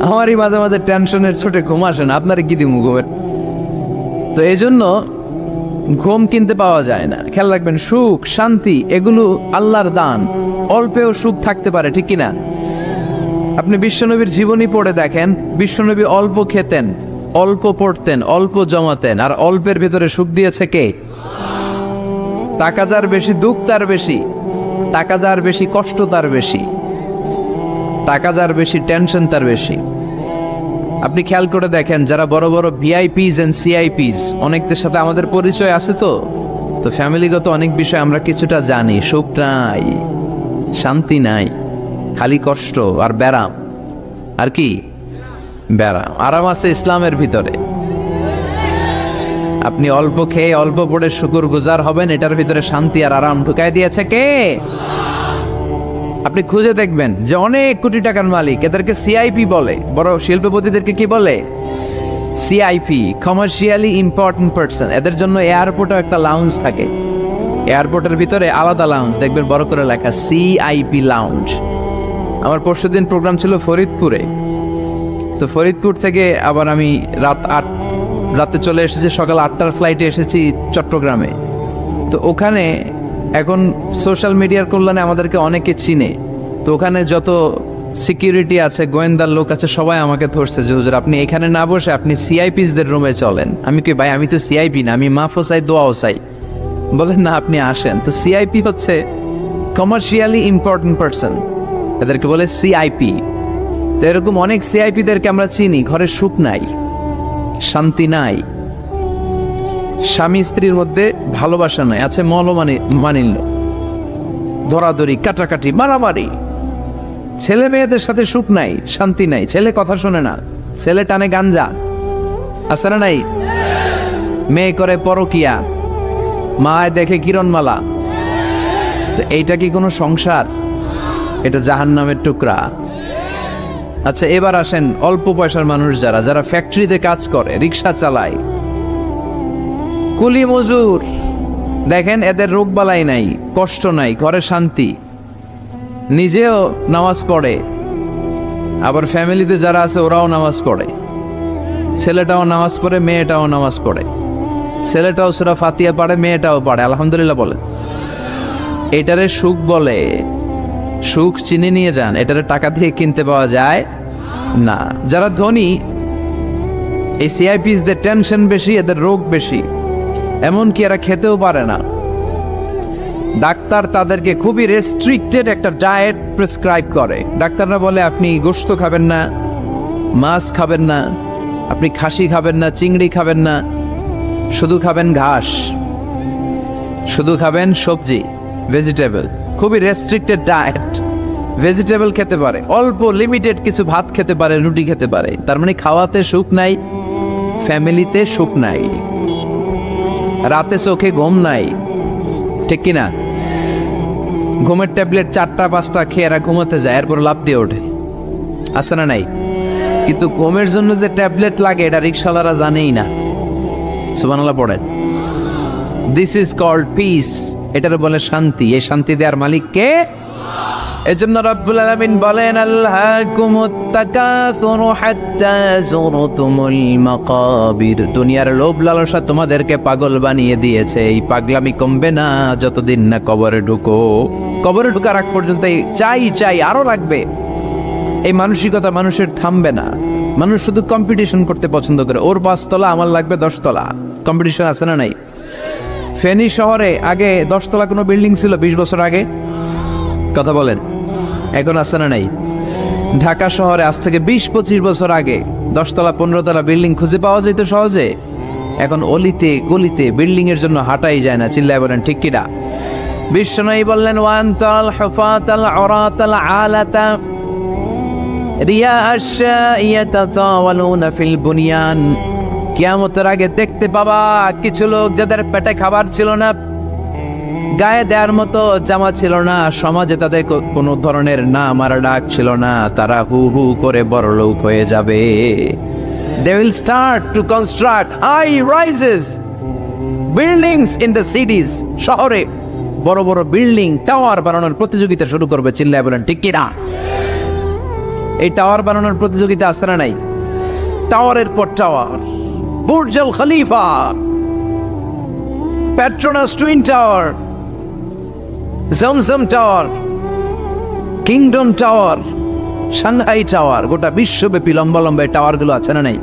আমারই মাঝে মাঝে টেনশনের ছোটে ঘুম আসে না, আপনারে কি দিমু ঘুমের। তো এই জন্য ঘুম কিনতে পাওয়া যায় না। খেয়াল রাখবেন, সুখ শান্তি এগুলো আল্লাহর দান। অল্পেও সুখ থাকতে পারে, ঠিক কিনা? আপনি বিশ্বনবীর জীবনী পড়ে দেখেন, বিশ্বনবী অল্প খেতেন, অল্প পড়তেন, অল্প জমাতেন, আর অল্পের ভিতরে সুখ দিয়েছে কে? টাকা যার বেশি দুঃখ তার বেশি, টাকা যার বেশি কষ্ট তার বেশি, টাকা যার বেশি টেনশন তার বেশি। আপনি খেয়াল করে দেখেন, যারা বড় বড় ভিআইপিস এন্ড সিআইপিস, অনেকদের সাথে আমাদের পরিচয় আছে। তো তো ফ্যামিলিগত অনেক বিষয় আমরা কিছুটা জানি, সুখ নাই, শান্তি নাই, খালি কষ্ট আর ব্যারাম। আর কি ব্যারাম? আরাম আছে ইসলামের ভিতরে। আপনি অল্প খেয়ে অল্প পড়ে শুকর গুজার হবেন, এটার ভিতরে শান্তি আর আরাম ঢুকাই দিয়েছে কে? আপনি খুঁজে দেখবেন যে অনেক কোটি টাকার মালিক, এদেরকে সিআইপি বলে। বড় শিল্পপতিদেরকে কি বলে? CIP, commercially important person. এদের জন্য এয়ারপোর্টে একটা লাউঞ্জ থাকে, এয়ারপোর্টের ভিতরে আলাদা লাউঞ্জ, দেখবেন বড় করে লেখা সিআইপি লাউঞ্জ। আমার পরশুদিন প্রোগ্রাম ছিল ফরিদপুরে, তো ফরিদপুর থেকে আবার আমি রাতে চলে এসেছি, সকাল 8টার ফ্লাইটে এসেছি চট্টগ্রামে। তো ওখানে এখন সোশ্যাল মিডিয়ার কল্যাণে আমাদেরকে অনেকে চিনে, তো ওখানে যত সিকিউরিটি আছে, গোয়েন্দার লোক আছে, সবাই আমাকে ধরছে যে হুজুর আপনি এখানে না বসে আপনি সিআইপিসদের রুমে চলেন। আমি কি ভাই, আমি তো সিআইপি না, আমি মাফও চাই দোয়াও চাই। বলেন না, আপনি আসেন। তো সিআইপি হচ্ছে কমার্শিয়ালি ইম্পর্টেন্ট পারসন, এদেরকে বলে সিআইপি। তো এরকম অনেক সিআইপিদেরকে আমরা চিনি, ঘরে সুখ নাই, শান্তি নাই, স্বামী স্ত্রীর মধ্যে ভালোবাসা নাই, আছে মানিল্য, ধরাধরি, কাটাকাটি, মারামারি। ছেলে মেয়েদের সাথে সুখ নাই, শান্তি নাই, ছেলে কথা শোনে না, ছেলে টানে গাঞ্জা, আছে না নাই? মেয়ে করে পরকিয়া, মায় দেখে কিরণমালা। তো এইটা কি কোনো সংসার? এটা জাহান্নামের টুকরা। আচ্ছা, এবার আসেন অল্প পয়সার মানুষ যারা ফ্যাক্টরিতে কাজ করে, রিক্সা চালায়, কুলি মজুর, দেখেন এদের রোগ বালাই নাই, কষ্ট নাই, ঘরে শান্তি, নিজেও নামাজ পড়ে, আবার ফ্যামিলিতে যারা আছে ওরাও নামাজ পড়ে, ছেলেটাও নামাজ পড়ে, মেয়েটাও নামাজ পড়ে, ছেলেটাও সূরা ফাতিহা পড়ে, মেয়েটাও পড়ে, আলহামদুলিল্লাহ বলে। এটারে সুখ বলে। সুখ চিনে নিয়ে যান, এটারে টাকা দিয়ে কিনতে পাওয়া যায় না। যারা ধনী, এই সিআইপিসদের টেনশন বেশি, এদের রোগ বেশি, এমনকি এরা খেতেও পারে না। ডাক্তার তাদেরকে খুবই রেস্ট্রিক্টেড একটা ডায়েট প্রেসক্রাইব করে। ডাক্তাররা বলে আপনি গোশত খাবেন না, মাছ খাবেন না, আপনি খাসি খাবেন না, চিংড়ি খাবেন না, শুধু খাবেন ঘাস, শুধু খাবেন সবজি, ভেজিটেবল। খুবই রেস্ট্রিক্টেড ডায়েট। ভেজিটেবল খেতে পারে, অল্প লিমিটেড কিছু ভাত খেতে পারে, রুটি খেতে পারে। তার মানে খাওয়াতে সুখ নাই, ফ্যামিলিতে সুখ নাই, রাতে চোখে ঘুম নাই, ঠিক কিনা? ঘুমের ট্যাবলেট 4টা 5টা খেয়ে এরা ঘুমাতে যায়, এরপর লাফ দিয়ে ওঠে, আছে না নাই? কিন্তু ঘুমের জন্য যে ট্যাবলেট লাগে এটা রিক্সাওয়ালারা জানেই না। সুবহানাল্লাহ পড়েন। দিস ইজ কল্ড পিস, এটার বলে শান্তি। এই শান্তি দেওয়ার মালিক কে? এজন্য রব্বুল আলামিন বলেন আল্লাহকুমুত তাকাসুরু হাত্তা যুরতুমুল মাকাবির। দুনিয়ার লোভ লালসা তোমাদেরকে পাগল বানিয়ে দিয়েছে। এই পাগলামি কমবে না যতদিন না কবরে ঢুকো। কবরে ঢোকার আগ পর্যন্ত চাই আরো লাগবে, এই মানসিকতা মানুষের থামবে না। মানুষ শুধু কম্পিটিশন করতে পছন্দ করে, ওর 5 তলা আমার লাগবে 10 তলা। কম্পিটিশন আছে না নাই? ফেনী শহরে আগে 10 তলা কোনো বিল্ডিং ছিল 20 বছর আগে? কথা বলেন, এখন আছে না নাই? ঢাকা শহরে আজ থেকে 20-25 বছর আগে 10 তলা 15 তলা বিল্ডিং খুঁজে পাওয়া যেত সহজে। এখন অলিতে গলিতে বিল্ডিং এর জন্য হাঁটাই যায় না। চিল্লায় বলেন ঠিক কিনা? বিশ্বনবী বললেন ওয়ান্তাল হুফাতাল উরাতাল আলাতা রিয়া আশ-শাইয়াতাতাওয়ালুনা ফিল বুনিয়ান। কিয়ামতের আগে দেখতে পাবা কিছু লোক যাদের পেটে খাবার ছিল না, গায়ে দেওয়ার মতো জামা ছিল না, সমাজে তাদের কোনো ধরনের নাম আর ডাক ছিল না, তারা হু হু করে বড়লোক হয়ে যাবে। They will start to construct high rises buildings in the cities. শহরে বড় বড় বিল্ডিং, টাওয়ার বানানোর প্রতিযোগিতা শুরু করবে। চিল্লায় বলেন ঠিক কি না? এই টাওয়ার বানানোর প্রতিযোগিতা আছে না নাই? টাওয়ারের পর tower, Burj Al Khalifa, Petronas Twin Tower, Zamzam Tower, Kingdom Tower, Shanghai Tower, গোটা বিশ্বব্যাপী লম্বা লম্বা টাওয়ার গুলো আছে না নাই?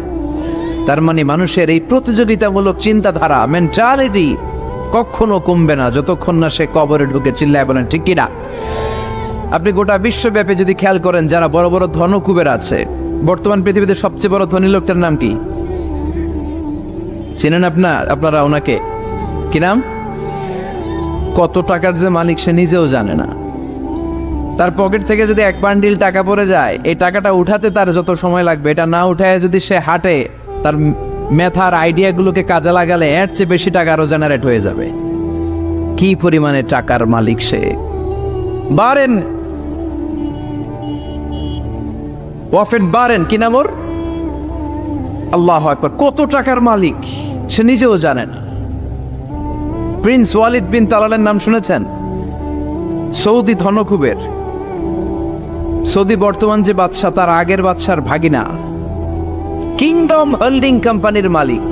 তার মানে মানুষের এই প্রতিযোগিতামূলক চিন্তাধারা, মেন্টালিটি কখনো কমবে না যতক্ষণ না সে কবরে ঢুকে। চিল্লায় বলেন ঠিক কিনা? আপনি গোটা বিশ্বব্যাপী যদি খেয়াল করেন, যারা বড় বড় ধনকুবের আছে, বর্তমান পৃথিবীতে সবচেয়ে বড় ধনী লোকটার নাম কি চিনেন আপনারা ওনাকে? কি নাম? কত টাকার যে মালিক সে নিজেও জানে না। তার পকেট থেকে যদি এক বান্ডিল টাকা পড়ে যায়, এই টাকাটা উঠাতে তার যত সময় লাগবে, এটা না উঠায় যদি সে হাঁটে, তার মেথার আইডিয়াগুলোকে কাজে লাগালে এর চেয়ে বেশি টাকা আরো জেনারেট হয়ে যাবে। কি পরিমাণে টাকার মালিক সে! বারেন ওয়াফেট বারেন, কি নাম ওর? আল্লাহু আকবার! কত টাকার মালিক সে নিজেও জানে না। প্রিন্স ওয়ালিদ বিন তালালের নাম শুনেছেন? সৌদি ধনকুবের, সৌদি বর্তমান যে বাদশা তার আগের বাদশার ভাগিনা, কিংডম হোল্ডিং কোম্পানির মালিক।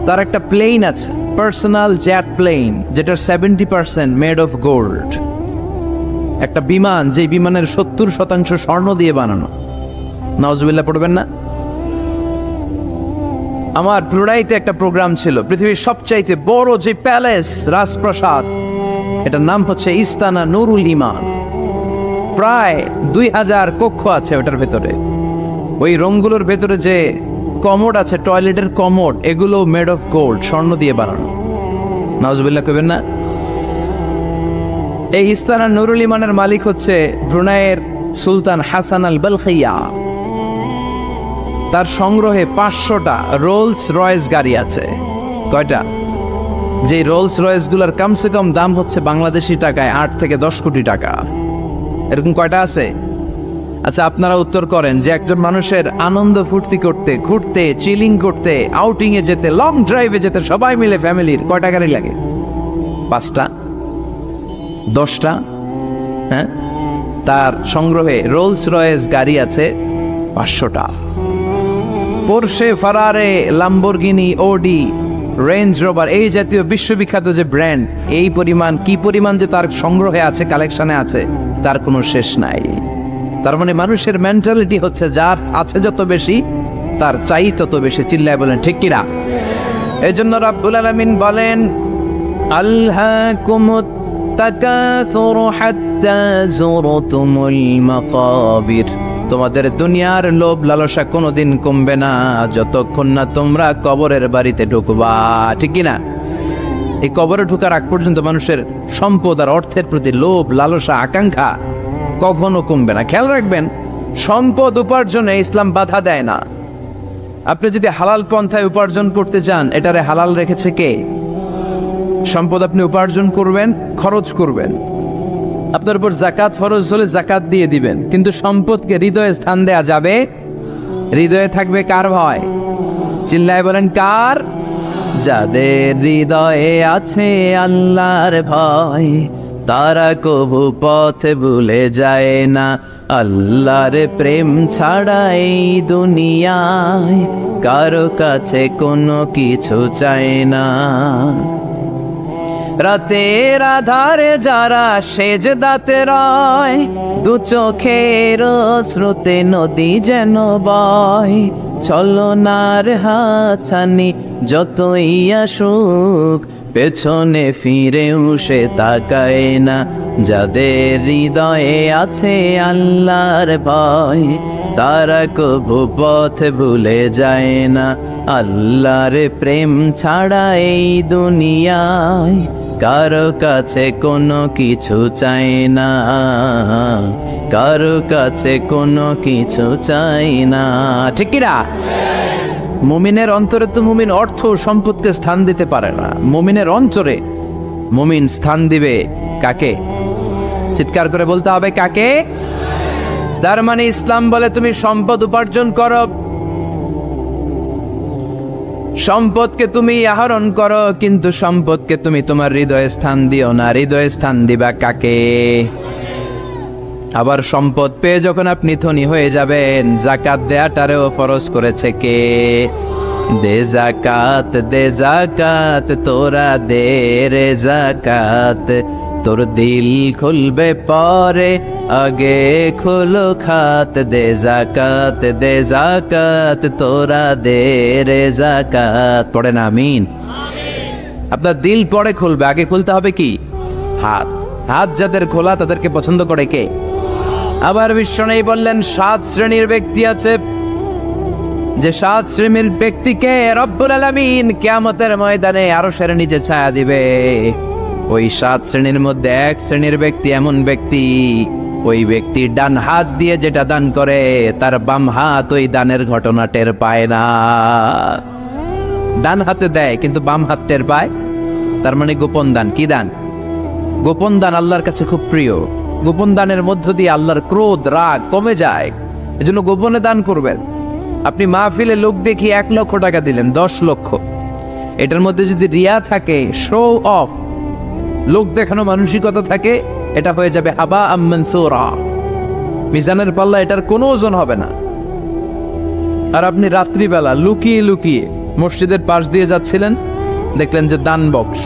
তার একটা প্লেন আছে, পার্সোনাল জেট প্লেন, যেটার 70% মেড অফ গোল্ড। একটা বিমান, যে বিমানের 70% স্বর্ণ দিয়ে বানানো। নাউজুবিল্লাহ পড়বেন না? আমার ব্রুনাইতে একটা প্রোগ্রাম ছিল, পৃথিবীর সবচাইতে বড় যে প্যালেস, রাজপ্রাসাদ, এটার নাম হচ্ছে ইস্তানা নুরুল ইমান। প্রায় 2000 কক্ষ আছে ওটার ভেতরে। ওই রুমগুলোর ভেতরে যে কমোড আছে, টয়লেটের কমোড, এগুলো মেড অফ গোল্ড, স্বর্ণ দিয়ে বানানো। নাউজুবিল্লাহ কইবেন না? এই ইস্তানা নুরুল ইমানের মালিক হচ্ছে ব্রুনাইয়ের সুলতান হাসান আল বলখিয়া। তার সংগ্রহে 500টা রোলস রয়েস গাড়ি আছে। কয়টা? যে রোলস রয়েস গুলার কমসে কম দাম হচ্ছে বাংলাদেশি টাকায় 8 থেকে 10 কোটি টাকা। এরকম কয়টা আছে? আচ্ছা, আপনারা উত্তর করেন যে একজন মানুষের আনন্দ ফুর্তি করতে, ঘুরতে, চিলিং করতে, আউটিং এ যেতে, লং ড্রাইভে যেতে সবাই মিলে ফ্যামিলির কয়টা গাড়ি লাগে? 5টা, 10টা? হ্যাঁ, তার সংগ্রহে রোলস রয়েস গাড়ি আছে 500টা। পোরশে, ফারারে, লাম্বরগিনি, ওডি, রেঞ্জ রোভার, এই জাতীয় বিশ্ববিখ্যাত যে ব্র্যান্ড, এই পরিমাণ, কি পরিমাণ যে তার সংগ্রহে আছে, কালেকশনে আছে, তার কোনো শেষ নাই। তার মানে মানুষের মেন্টালিটি হচ্ছে যার আছে যত বেশি তার চাই তত বেশি। চিল্লায় বলেন ঠিক কিনা? এই জন্য রাব্বুল আলামিন বলেন, আলহাকুমুত তাকাসুরু হাত্তা যুরতুমুল মাকাবির। তোমাদের দুনিয়ার লোভ লালসা কোনোদিন কমবে না যতক্ষণ না তোমরা কবরের বাড়িতে ঢুকবা। ঠিক কিনা? এই কবরে ঢুকার আগ পর্যন্ত মানুষের সম্পদ আর অর্থের প্রতি লোভ লালসা আকাঙ্ক্ষা কখনো কমবে না। খেয়াল রাখবেন, সম্পদ উপার্জনে ইসলাম বাধা দেয় না। আপনি যদি হালাল পন্থায় উপার্জন করতে চান, এটারে হালাল রেখেছে কে? সম্পদ আপনি উপার্জন করবেন, খরচ করবেন, আপনার উপর যাকাত ফরজ হলে যাকাত দিয়ে দিবেন, কিন্তু সম্পদকে হৃদয়ে স্থান দেয়া যাবে? হৃদয়ে থাকবে কার ভয়? চিল্লায় বলেন কার? যাদের হৃদয়ে আছে আল্লাহর ভয়, তারা কবু পথ ভুলে যায় না। আল্লাহর প্রেম ছাড়া এই দুনিয়ায় কারো কাছে কোনো কিছু চায় না। রাতের আধারে যারা সেজদাতে রয়, দু চোখের স্রোতে নদী যেন বয়। ছলনার হাতছানি যতই আসুক, পেছনে ফিরেও সে তাকায় না। যাদের হৃদয়ে আছে আল্লাহর ভয়, তারা কবু পথ ভুলে যায় না। আল্লাহর প্রেম ছাড়া এই দুনিয়ায় কারো কাছে কোনো কিছু চাই না, কারো কাছে কোনো কিছু চাই না। ঠিক কিনা? মুমিনের অন্তরে তো মুমিন অর্থ সম্পদকে স্থান দিতে পারে না। মুমিনের অন্তরে মুমিন স্থান দিবে কাকে? চিৎকার করে বলতে হবে কাকে? তার মানে ইসলাম বলে তুমি সম্পদ উপার্জন করো, সম্পদকে তুমি আহরণ করো, কিন্তু সম্পদকে তুমি তোমার হৃদয়ে স্থান দিও না। হৃদয়ে স্থান দিবা কাকে? আবার সম্পদ পেয়ে যখন আপনি ধনী হয়ে যাবেন, যাকাত দেয়াটারেও ফরজ করেছে কে? দে যাকাত তোরা দে রে যাকাত, তোর দিল খুলবে পরে আগে খুলো খাত। দে যাকাত তোরা দে রে যাকাত। পড়েন আমিন। আপনার দিল পরে খুলবে, আগে খুলতে হবে কি? হাত। হাত যাদের খোলা তাদেরকে পছন্দ করে কে? আবার বিশ্বনবী বললেন 7 শ্রেণীর ব্যক্তি আছে, যে 7 শ্রেণীর ব্যক্তিকে রব্বুল আলামিন কিয়ামতের ময়দানে আরশের নিচে ছায়া দিবে। ওই 7 শ্রেণীর মধ্যে এক শ্রেণীর ব্যক্তি এমন ব্যক্তি, ওই ব্যক্তি ডান হাত দিয়ে যেটা দান করে তার বাম হাত ওই দানের ঘটনা টের পায় না। ডান হাতে দেয় কিন্তু বাম হাত টের পায়, তার মানে গোপন দান। কি দান? গোপন দান আল্লাহর কাছে খুব প্রিয়। গোপন দানের মধ্য দিয়ে আল্লাহর ক্রোধ রাগ কমে যায়। এজন্য গোপনে দান করবেন। আপনি মাহফিলে লোক দেখিয়ে 1 লক্ষ টাকা দিলেন, 10 লক্ষ, এটার মধ্যে যদি রিয়া থাকে, শো অফ, লোক দেখানো মানসিকতা থাকে, এটা হয়ে যাবে হাবা মানসুরা, মিজানের পাল্লা এটার কোনো ওজন হবে না। আর আপনি রাত্রিবেলা লুকিয়ে লুকিয়ে মসজিদের পাশ দিয়ে যাচ্ছিলেন, দেখলেন যে দান বক্স,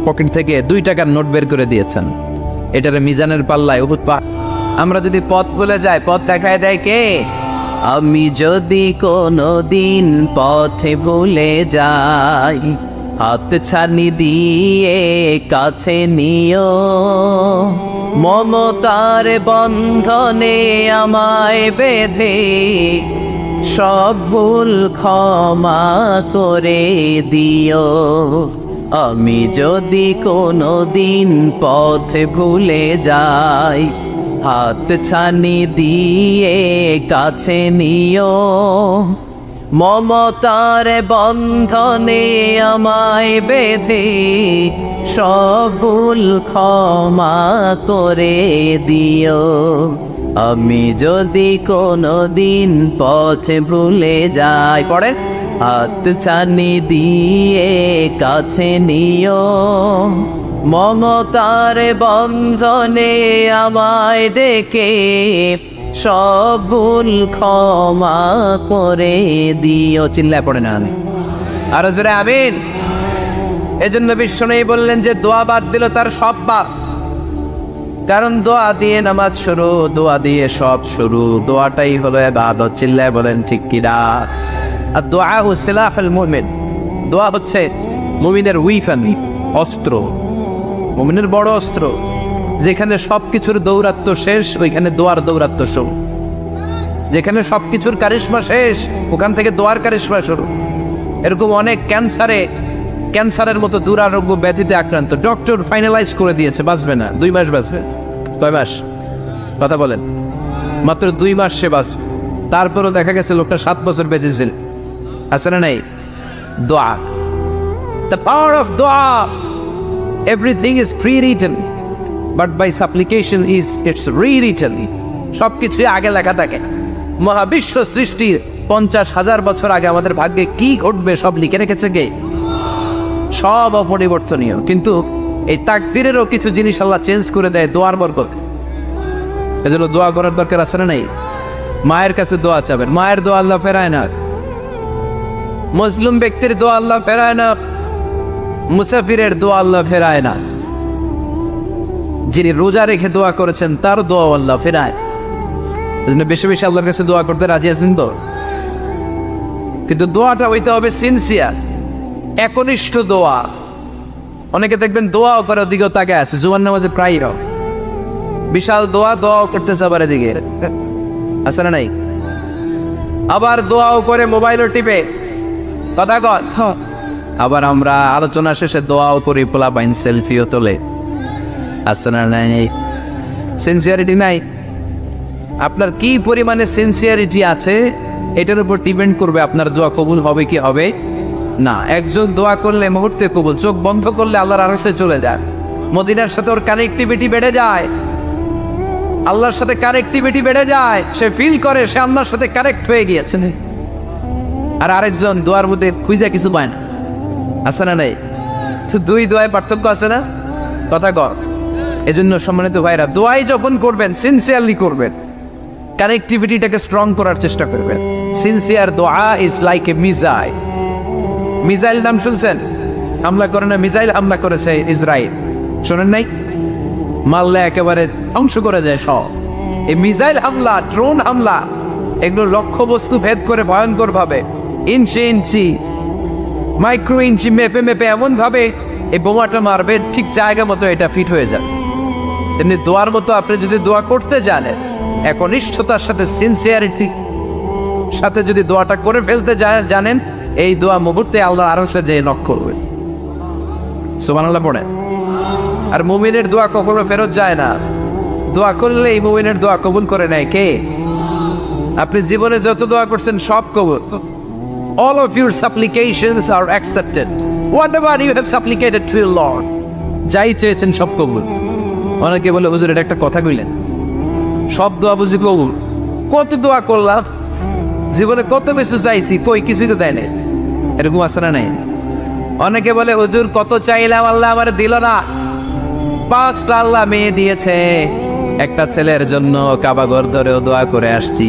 পকেট থেকে 2 টাকার নোট বের করে দিয়েছেন, এটার মিজানের পাল্লায় উহুদ পাহাড়। আমরা যদি পথ ভুলে যাই, পথ দেখায় দেয় কে? আমি যদি কোনদিন পথে ভুলে যাই, হাত ছানি দিয়ে কাছে নিও, মমতার বন্ধনে আমায় বেঁধে সব ভুল ক্ষমা করে দিও। আমি যদি কোনদিন পথে ভুলে যাই, হাত ছানি দিয়ে কাছে নিও, মমতার বন্ধনে আমায় বেঁধে সব ভুল ক্ষমা করে দিও। আমি যদি কোনদিন পথে ভুলে যাই, পড়ে, হাত ছানি দিয়ে কাছে নিও, মমতার বন্ধনে আমায় ডেকে সব ভুল ক্ষমা করে দিও। চিল্লায় পড়ে না আমি আর জোরে আমিন। এজন্য বিশ্বনবী বললেন যে দোয়া বাদ দিল তার সব বাদ। কারণ দোয়া দিয়ে নামাজ শুরু, দোয়া দিয়ে সব শুরু, দোয়াটাই হলো ইবাদত। চিল্লায় বলেন ঠিক কিনা? আর দোয়া সিলাহুল মুমিন, দোয়া হচ্ছে মুমিনের উইফান, অস্ত্র, মুমিনের বড় অস্ত্র। যেখানে সবকিছুর দৌরাত্ম শেষ, ওইখানে দোয়ার দৌরাত্ম শুরু। যেখানে সবকিছুর কারিশমা শেষ, ওখান থেকে দোয়ার কারিশমা শুরু। এরকম অনেক ক্যান্সারের মতো দুরারোগ্য ব্যাধিতে আক্রান্ত, ডক্টর ফাইনালাইজ করে দিয়েছে বাঁচবে না, 2 মাস বাঁচবে। কয় মাস? কথা বলেন। মাত্র 2 মাস সে বাঁচবে। তারপরও দেখা গেছে লোকটা 7 বছর বেঁচেছিল। আছে না নাই? দোয়া, দ্য পাওয়ার অফ দোয়া। Everything is prewritten, but by supplication it's rewritten. সবকিছু আগে লেখা থাকে। মহাবিশ্ব সৃষ্টির 50,000 বছর আগে আমাদের ভাগ্যে কি ঘটবে সব লিখে রেখেছে কে? সব অপরিবর্তনীয়। কিন্তু এই তাকদীরেরও কিছু জিনিস আল্লাহ চেঞ্জ করে দেয় দোয়ার বরকত। এজন্য দোয়া করার দরকার আছে না নাই? মায়ের কাছে দোয়া চাবেন, মায়ের দোয়া আল্লাহ ফেরায় না। মজলুম ব্যক্তির দোয়া আল্লাহ ফেরায় না, মুসাফিরের দোয়া আল্লাহ ফেরায় না। যিনি রোজা রেখে দোয়া করেছেন তার দোয়া আল্লাহ ফেরায়। এজন্য বেশি বেশি আল্লাহর কাছে দোয়া করতে রাজি আছেন তো? কিন্তু দোয়াটা হইতে হবে সিনসিয়ার, একনিষ্ঠ দোয়া। অনেকে দেখবেন দোয়াও করে ওদিকেও তাকে আছে, জুমার নামাজে প্রায় বিশাল দোয়াও করতেছে, আবার এদিকে আছে না নাই? আবার দোয়াও করে মোবাইলও টিপে, কথা কর। আবার আমরা আলোচনা শেষে দোয়াও করি, পোলা বাইন সেলফিও তোলে, আছে না নাই? সিনসিয়ারিটি নাই। আপনার কি পরিমাণে সিনসিয়ারিটি আছে এটার উপর ডিপেন্ড করবে আপনার দোয়া কবুল হবে কি হবে না। একজন দোয়া করলে মুহূর্তে কবুল, চোখ বন্ধ করলে আল্লাহর আরশে চলে যায়। মদিনার সাথে ওর কানেক্টিভিটি বেড়ে যায়, আল্লাহর সাথে কানেক্টিভিটি বেড়ে যায়। সে ফিল করে সে আল্লাহর সাথে কানেক্ট হয়ে গিয়েছে। আর আরেকজন দোয়ার মধ্যে খুঁজে কিছু পায় না, আছে না নাই? তো 2 দোয়ায় পার্থক্য আছে না? কথা কর। এজন্য সম্মানিত ভাইরা, দোয়াই যখন করবেন সিনসিয়ারলি করবেন, কানেক্টিভিটিটাকে স্ট্রং করার চেষ্টা করবেন। সিনসিয়ার দোয়া is like a missile. Missile নাম শুনছেন? হামলা করে না, মিসাইল হামলা করেছে ইসরায়েল, শোনেন নাই? মারলে একেবারে ধ্বংস করে যায় সব। এই মিসাইল হামলা, ড্রোন হামলা, এগুলো লক্ষ্য বস্তু ভেদ করে ভয়ঙ্কর ভাবে, ইঞ্চি ইঞ্চি, মাইক্রো ইঞ্চি মেপে মেপে এমন ভাবে এই বোমাটা মারবে, ঠিক জায়গা মতো এটা ফিট হয়ে যাবে। তেমনি দোয়ার মতো আপনি যদি দোয়া করতে জানেন, একনিষ্ঠতার সাথে সিনসিয়ারিটি সাথে যদি দোয়াটা করে ফেলতে জানেন, এই দোয়া মুহূর্তে আল্লাহর আরশে যেয়ে নক করবে। সুবহানাল্লাহ পড়ে। আর মুমিনের দোয়া কখনো ফেরত যায় না। দোয়া করলে এই মুমিনের দোয়া কবুল করে নেয় কে? আপনি জীবনে যত দোয়া করছেন সব কবুল। All of your supplications are accepted. Whatever you have supplicated to your Lord, যাই চেয়েছেন সব কবুল। অনেকে বলে হুজুর এটা একটা কথা কইলেন, সব দোয়া বুঝি কবুল? কত দোয়া করলাম, জীবনে কত কিছু চাইছি, কই কিছুই তো দেয় নাই। এরকম আছে না নাই? অনেকে বলে হুজুর কত চাইলাম আল্লাহ আমার দিল না। 5টা আল্লাহ মেয়ে দিয়েছে, একটা ছেলের জন্য কাবাঘর ধরেও দোয়া করে আসছি,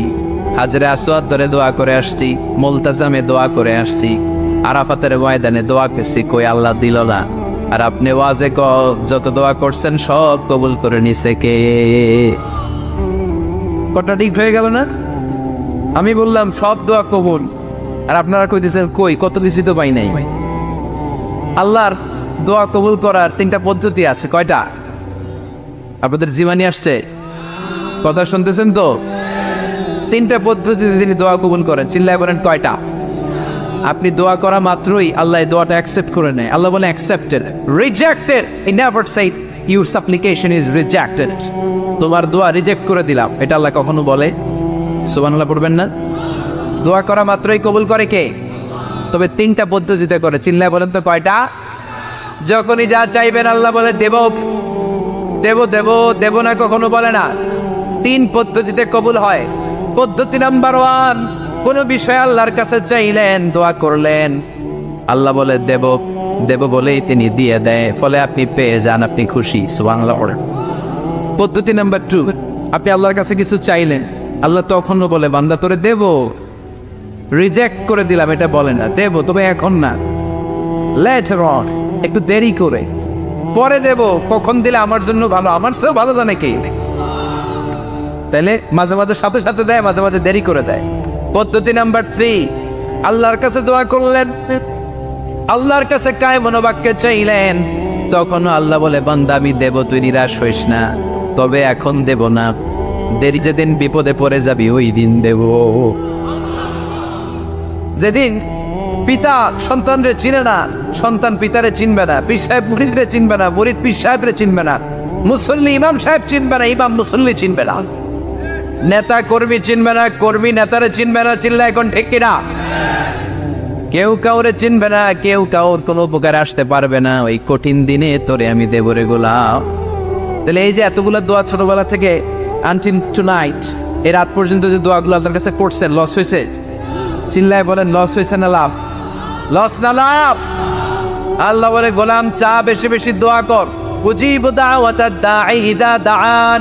হাজরে আসওয়াদ ধরে দোয়া করে আসছি, মুলতাজামে দোয়া করে আসছি, আরাফাতের ময়দানে দোয়া করছি, কই আল্লাহ দিল না। আর আপনি ওয়াজে যত দোয়া করছেন সব কবুল করে নিছে কে? কটা ঠিক হয়ে গেল না? আমি বললাম সব দোয়া কবুল, আর আপনারা কইতেছেন কই কত কিছু তো পাই নাই। আল্লাহর দোয়া কবুল করার 3টা পদ্ধতি আছে। কয়টা? আপনাদের জীবনে আসছে? কথা শুনতেছেন তো? 3টা পদ্ধতিতে তিনি দোয়া কবুল করেন। চিল্লায় বলেন কয়টা? আপনি দোয়া করা মাত্রই আল্লাহ এই দোয়াটা অ্যাকসেপ্ট করে নেয়। আল্লাহ বলে accepted, rejected he never shed your সাপ্লিকেশন is rejected. তোমার দোয়া রিজেক্ট করে দিলাম, এটা আল্লাহ কখনো বলে? সুবহানাল্লাহ পড়বেন না? দোয়া করা মাত্রই কবুল করে কে? তবে 3টা পদ্ধতিতে করে। চিল্লায় বলেন তো কয়টা? যখনই যা চাইবেন আল্লাহ বলে দেব দেব দেব দেব না, কখনো বলে না। 3 পদ্ধতিতে কবুল হয়। পদ্ধতি নাম্বার 1, কোন বিষয় আল্লাহর কাছে চাইলেন, দোয়া করলেন, আল্লাহ বলে দেব দেব বলেই তিনি দিয়ে দেয়, ফলে আপনি পেয়ে যান, আপনি খুশি। সুবহানাল্লাহ পড়েন। পদ্ধতি নাম্বার 2, আপনি আল্লাহর কাছে কিছু চাইলেন, আল্লাহ তখনও বলে বান্দা তোরে দেব, রিজেক্ট করে দিলাম এটা বলে না, দেব তবে এখন না, লেটার অন, একটু দেরি করে, পরে দেব, কখন দিলে আমার জন্য ভালো, আমার চেয়েও ভালো জানে কে। তাইলে মাঝে মাঝে সাথে সাথে দেয়, মাঝে মাঝে দেরি করে দেয়। পদ্ধতি নাম্বার 3, আল্লাহর কাছে দোয়া করলেন, আল্লাহর কাছে কায় মনোবাক্যে চাইলেন, তখন আল্লাহ বলে বান্দা আমি দেব, তুই নিরাশ হইস না, তবে এখন দেব না, দেরি যেদিন বিপদে পড়ে যাবি ওই দিন দেব। যেদিন পিতা সন্তানরে চিনে না, সন্তান পিতারে চিনবে না, পীর সাহেব মুরিদরে চিনবে না, মুরিদ পীর সাহেবরে চিনবে না, মুসল্লি ইমাম সাহেব চিনবে না, ইমাম মুসল্লি চিনবে না, নেতা কর্মী চিনবে না, কর্মী নেতারে চিনবে না। চিল্লা এখন ঠিক কিনা? কেউ কাউরে চিনবে না, কেউ কাউর কোনো উপকারে আসতে পারবে না। ওই কঠিন দিনে তোরে আমি দেব রে গোলাম। তাহলে এই যে এতগুলো দোয়া ছোটবেলা থেকে আনটিল টুনাইট, এই রাত পর্যন্ত যে দোয়াগুলো আল্লাহর কাছে করছেন, লস হয়েছে? চিল্লায় বলেন লস হয়েছে না লাভ? লস না লাভ? আল্লাহ বলে গোলাম চা বেশি বেশি দোয়া কর, উজিবু দাওয়াতাদ দাঈ ইযা দাআন।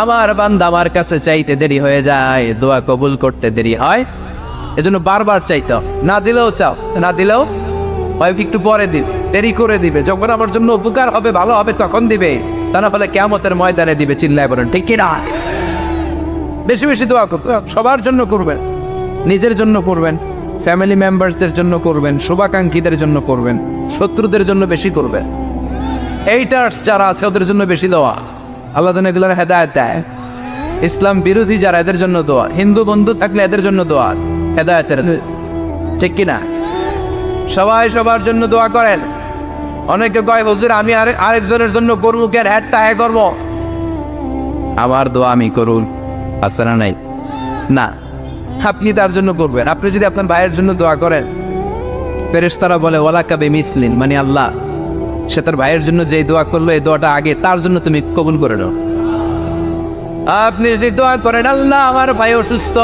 আমার বান্দা আমার কাছে চাইতে দেরি হয়ে যায়, দোয়া কবুল করতে দেরি হয়, এজন্য বারবার চাইতে, না দিলেও চাও, না দিলেও হয় একটু পরে দিবে, দেরি করে দিবে, যখন আমার জন্য উপকার হবে ভালো হবে তখন দিবে, তা না হলে কিয়ামতের ময়দানে দিবে। চিল্লায় বলেন ঠিক কি না? বেশি বেশি দোয়া করবেন, সবার জন্য করবেন, নিজের জন্য করবেন, ফ্যামিলি মেম্বারসদের জন্য করবেন, শুভাকাঙ্ক্ষীদের জন্য করবেন, শত্রুদের জন্য বেশি করবেন, এইটার্স যারা আছে ওদের জন্য বেশি দোয়া। আল্লাহ যেন এগুলোর হেদায়েত দেয়। ইসলাম বিরোধী যারা এদের জন্য দোয়া, হিন্দু বন্ধু থাকলে এদের জন্য দোয়া, হেদায়েতের, ঠিক কিনা? সবাই সবার জন্য দোয়া করেন। অনেকে কয় হুজুর আমি আরেকজনের জন্য করবো কেন, হ্যাঁ হ্যাঁ করবো, আমার দোয়া আমি করুন, আছে না নাই? না, আপনি তার জন্য করবেন। আপনি যদি আপনার ভাইয়ের জন্য দোয়া করেন, ফেরেশতারা বলে ওয়ালাকা বিমিসলিন, মানে আল্লাহ সে তার ভাইয়ের জন্য যে দোয়া করলো এই দোয়াটা আগে তার জন্য তুমি কবুল করে নাও। আপনি যদি দোয়া করেন আল্লাহ আমার ভাই অসুস্থ,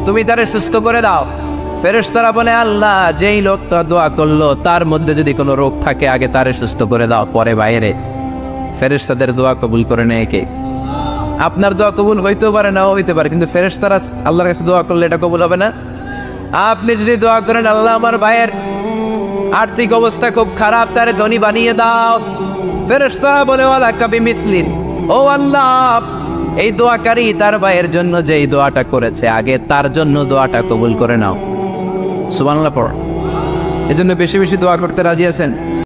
তুমি তারে সুস্থ করে দাও, ফেরেশতারা বলে আল্লাহ যেই লোকটা দোয়া করলো তার মধ্যে যদি কোনো রোগ থাকে আগে তারে সুস্থ করে দাও, পরে বাইরে। ফেরেশতাদের দোয়া কবুল করে নেয় কে? আপনার দোয়া কবুল হইতেও পারে, নাও হইতে পারে, কিন্তু ফেরেশতারা আল্লাহর কাছে দোয়া করলে এটা কবুল হবে না। আপনি যদি দোয়া করেন আল্লাহ আমার ভাইয়ের আর্থিক অবস্থা খুব খারাপ, তারে ধনী বানিয়ে দাও, ফেরেশতারা বলে ওয়ালাকা বিমিসলিন, ও আল্লাহ এই দোয়াকারী তার ভাইয়ের জন্য যেই দোয়াটা করেছে আগে তার জন্য দোয়াটা কবুল করে নাও। সুবহানাল্লাহ পড়ো। এজন্য বেশি বেশি দোয়া করতে রাজি আছেন?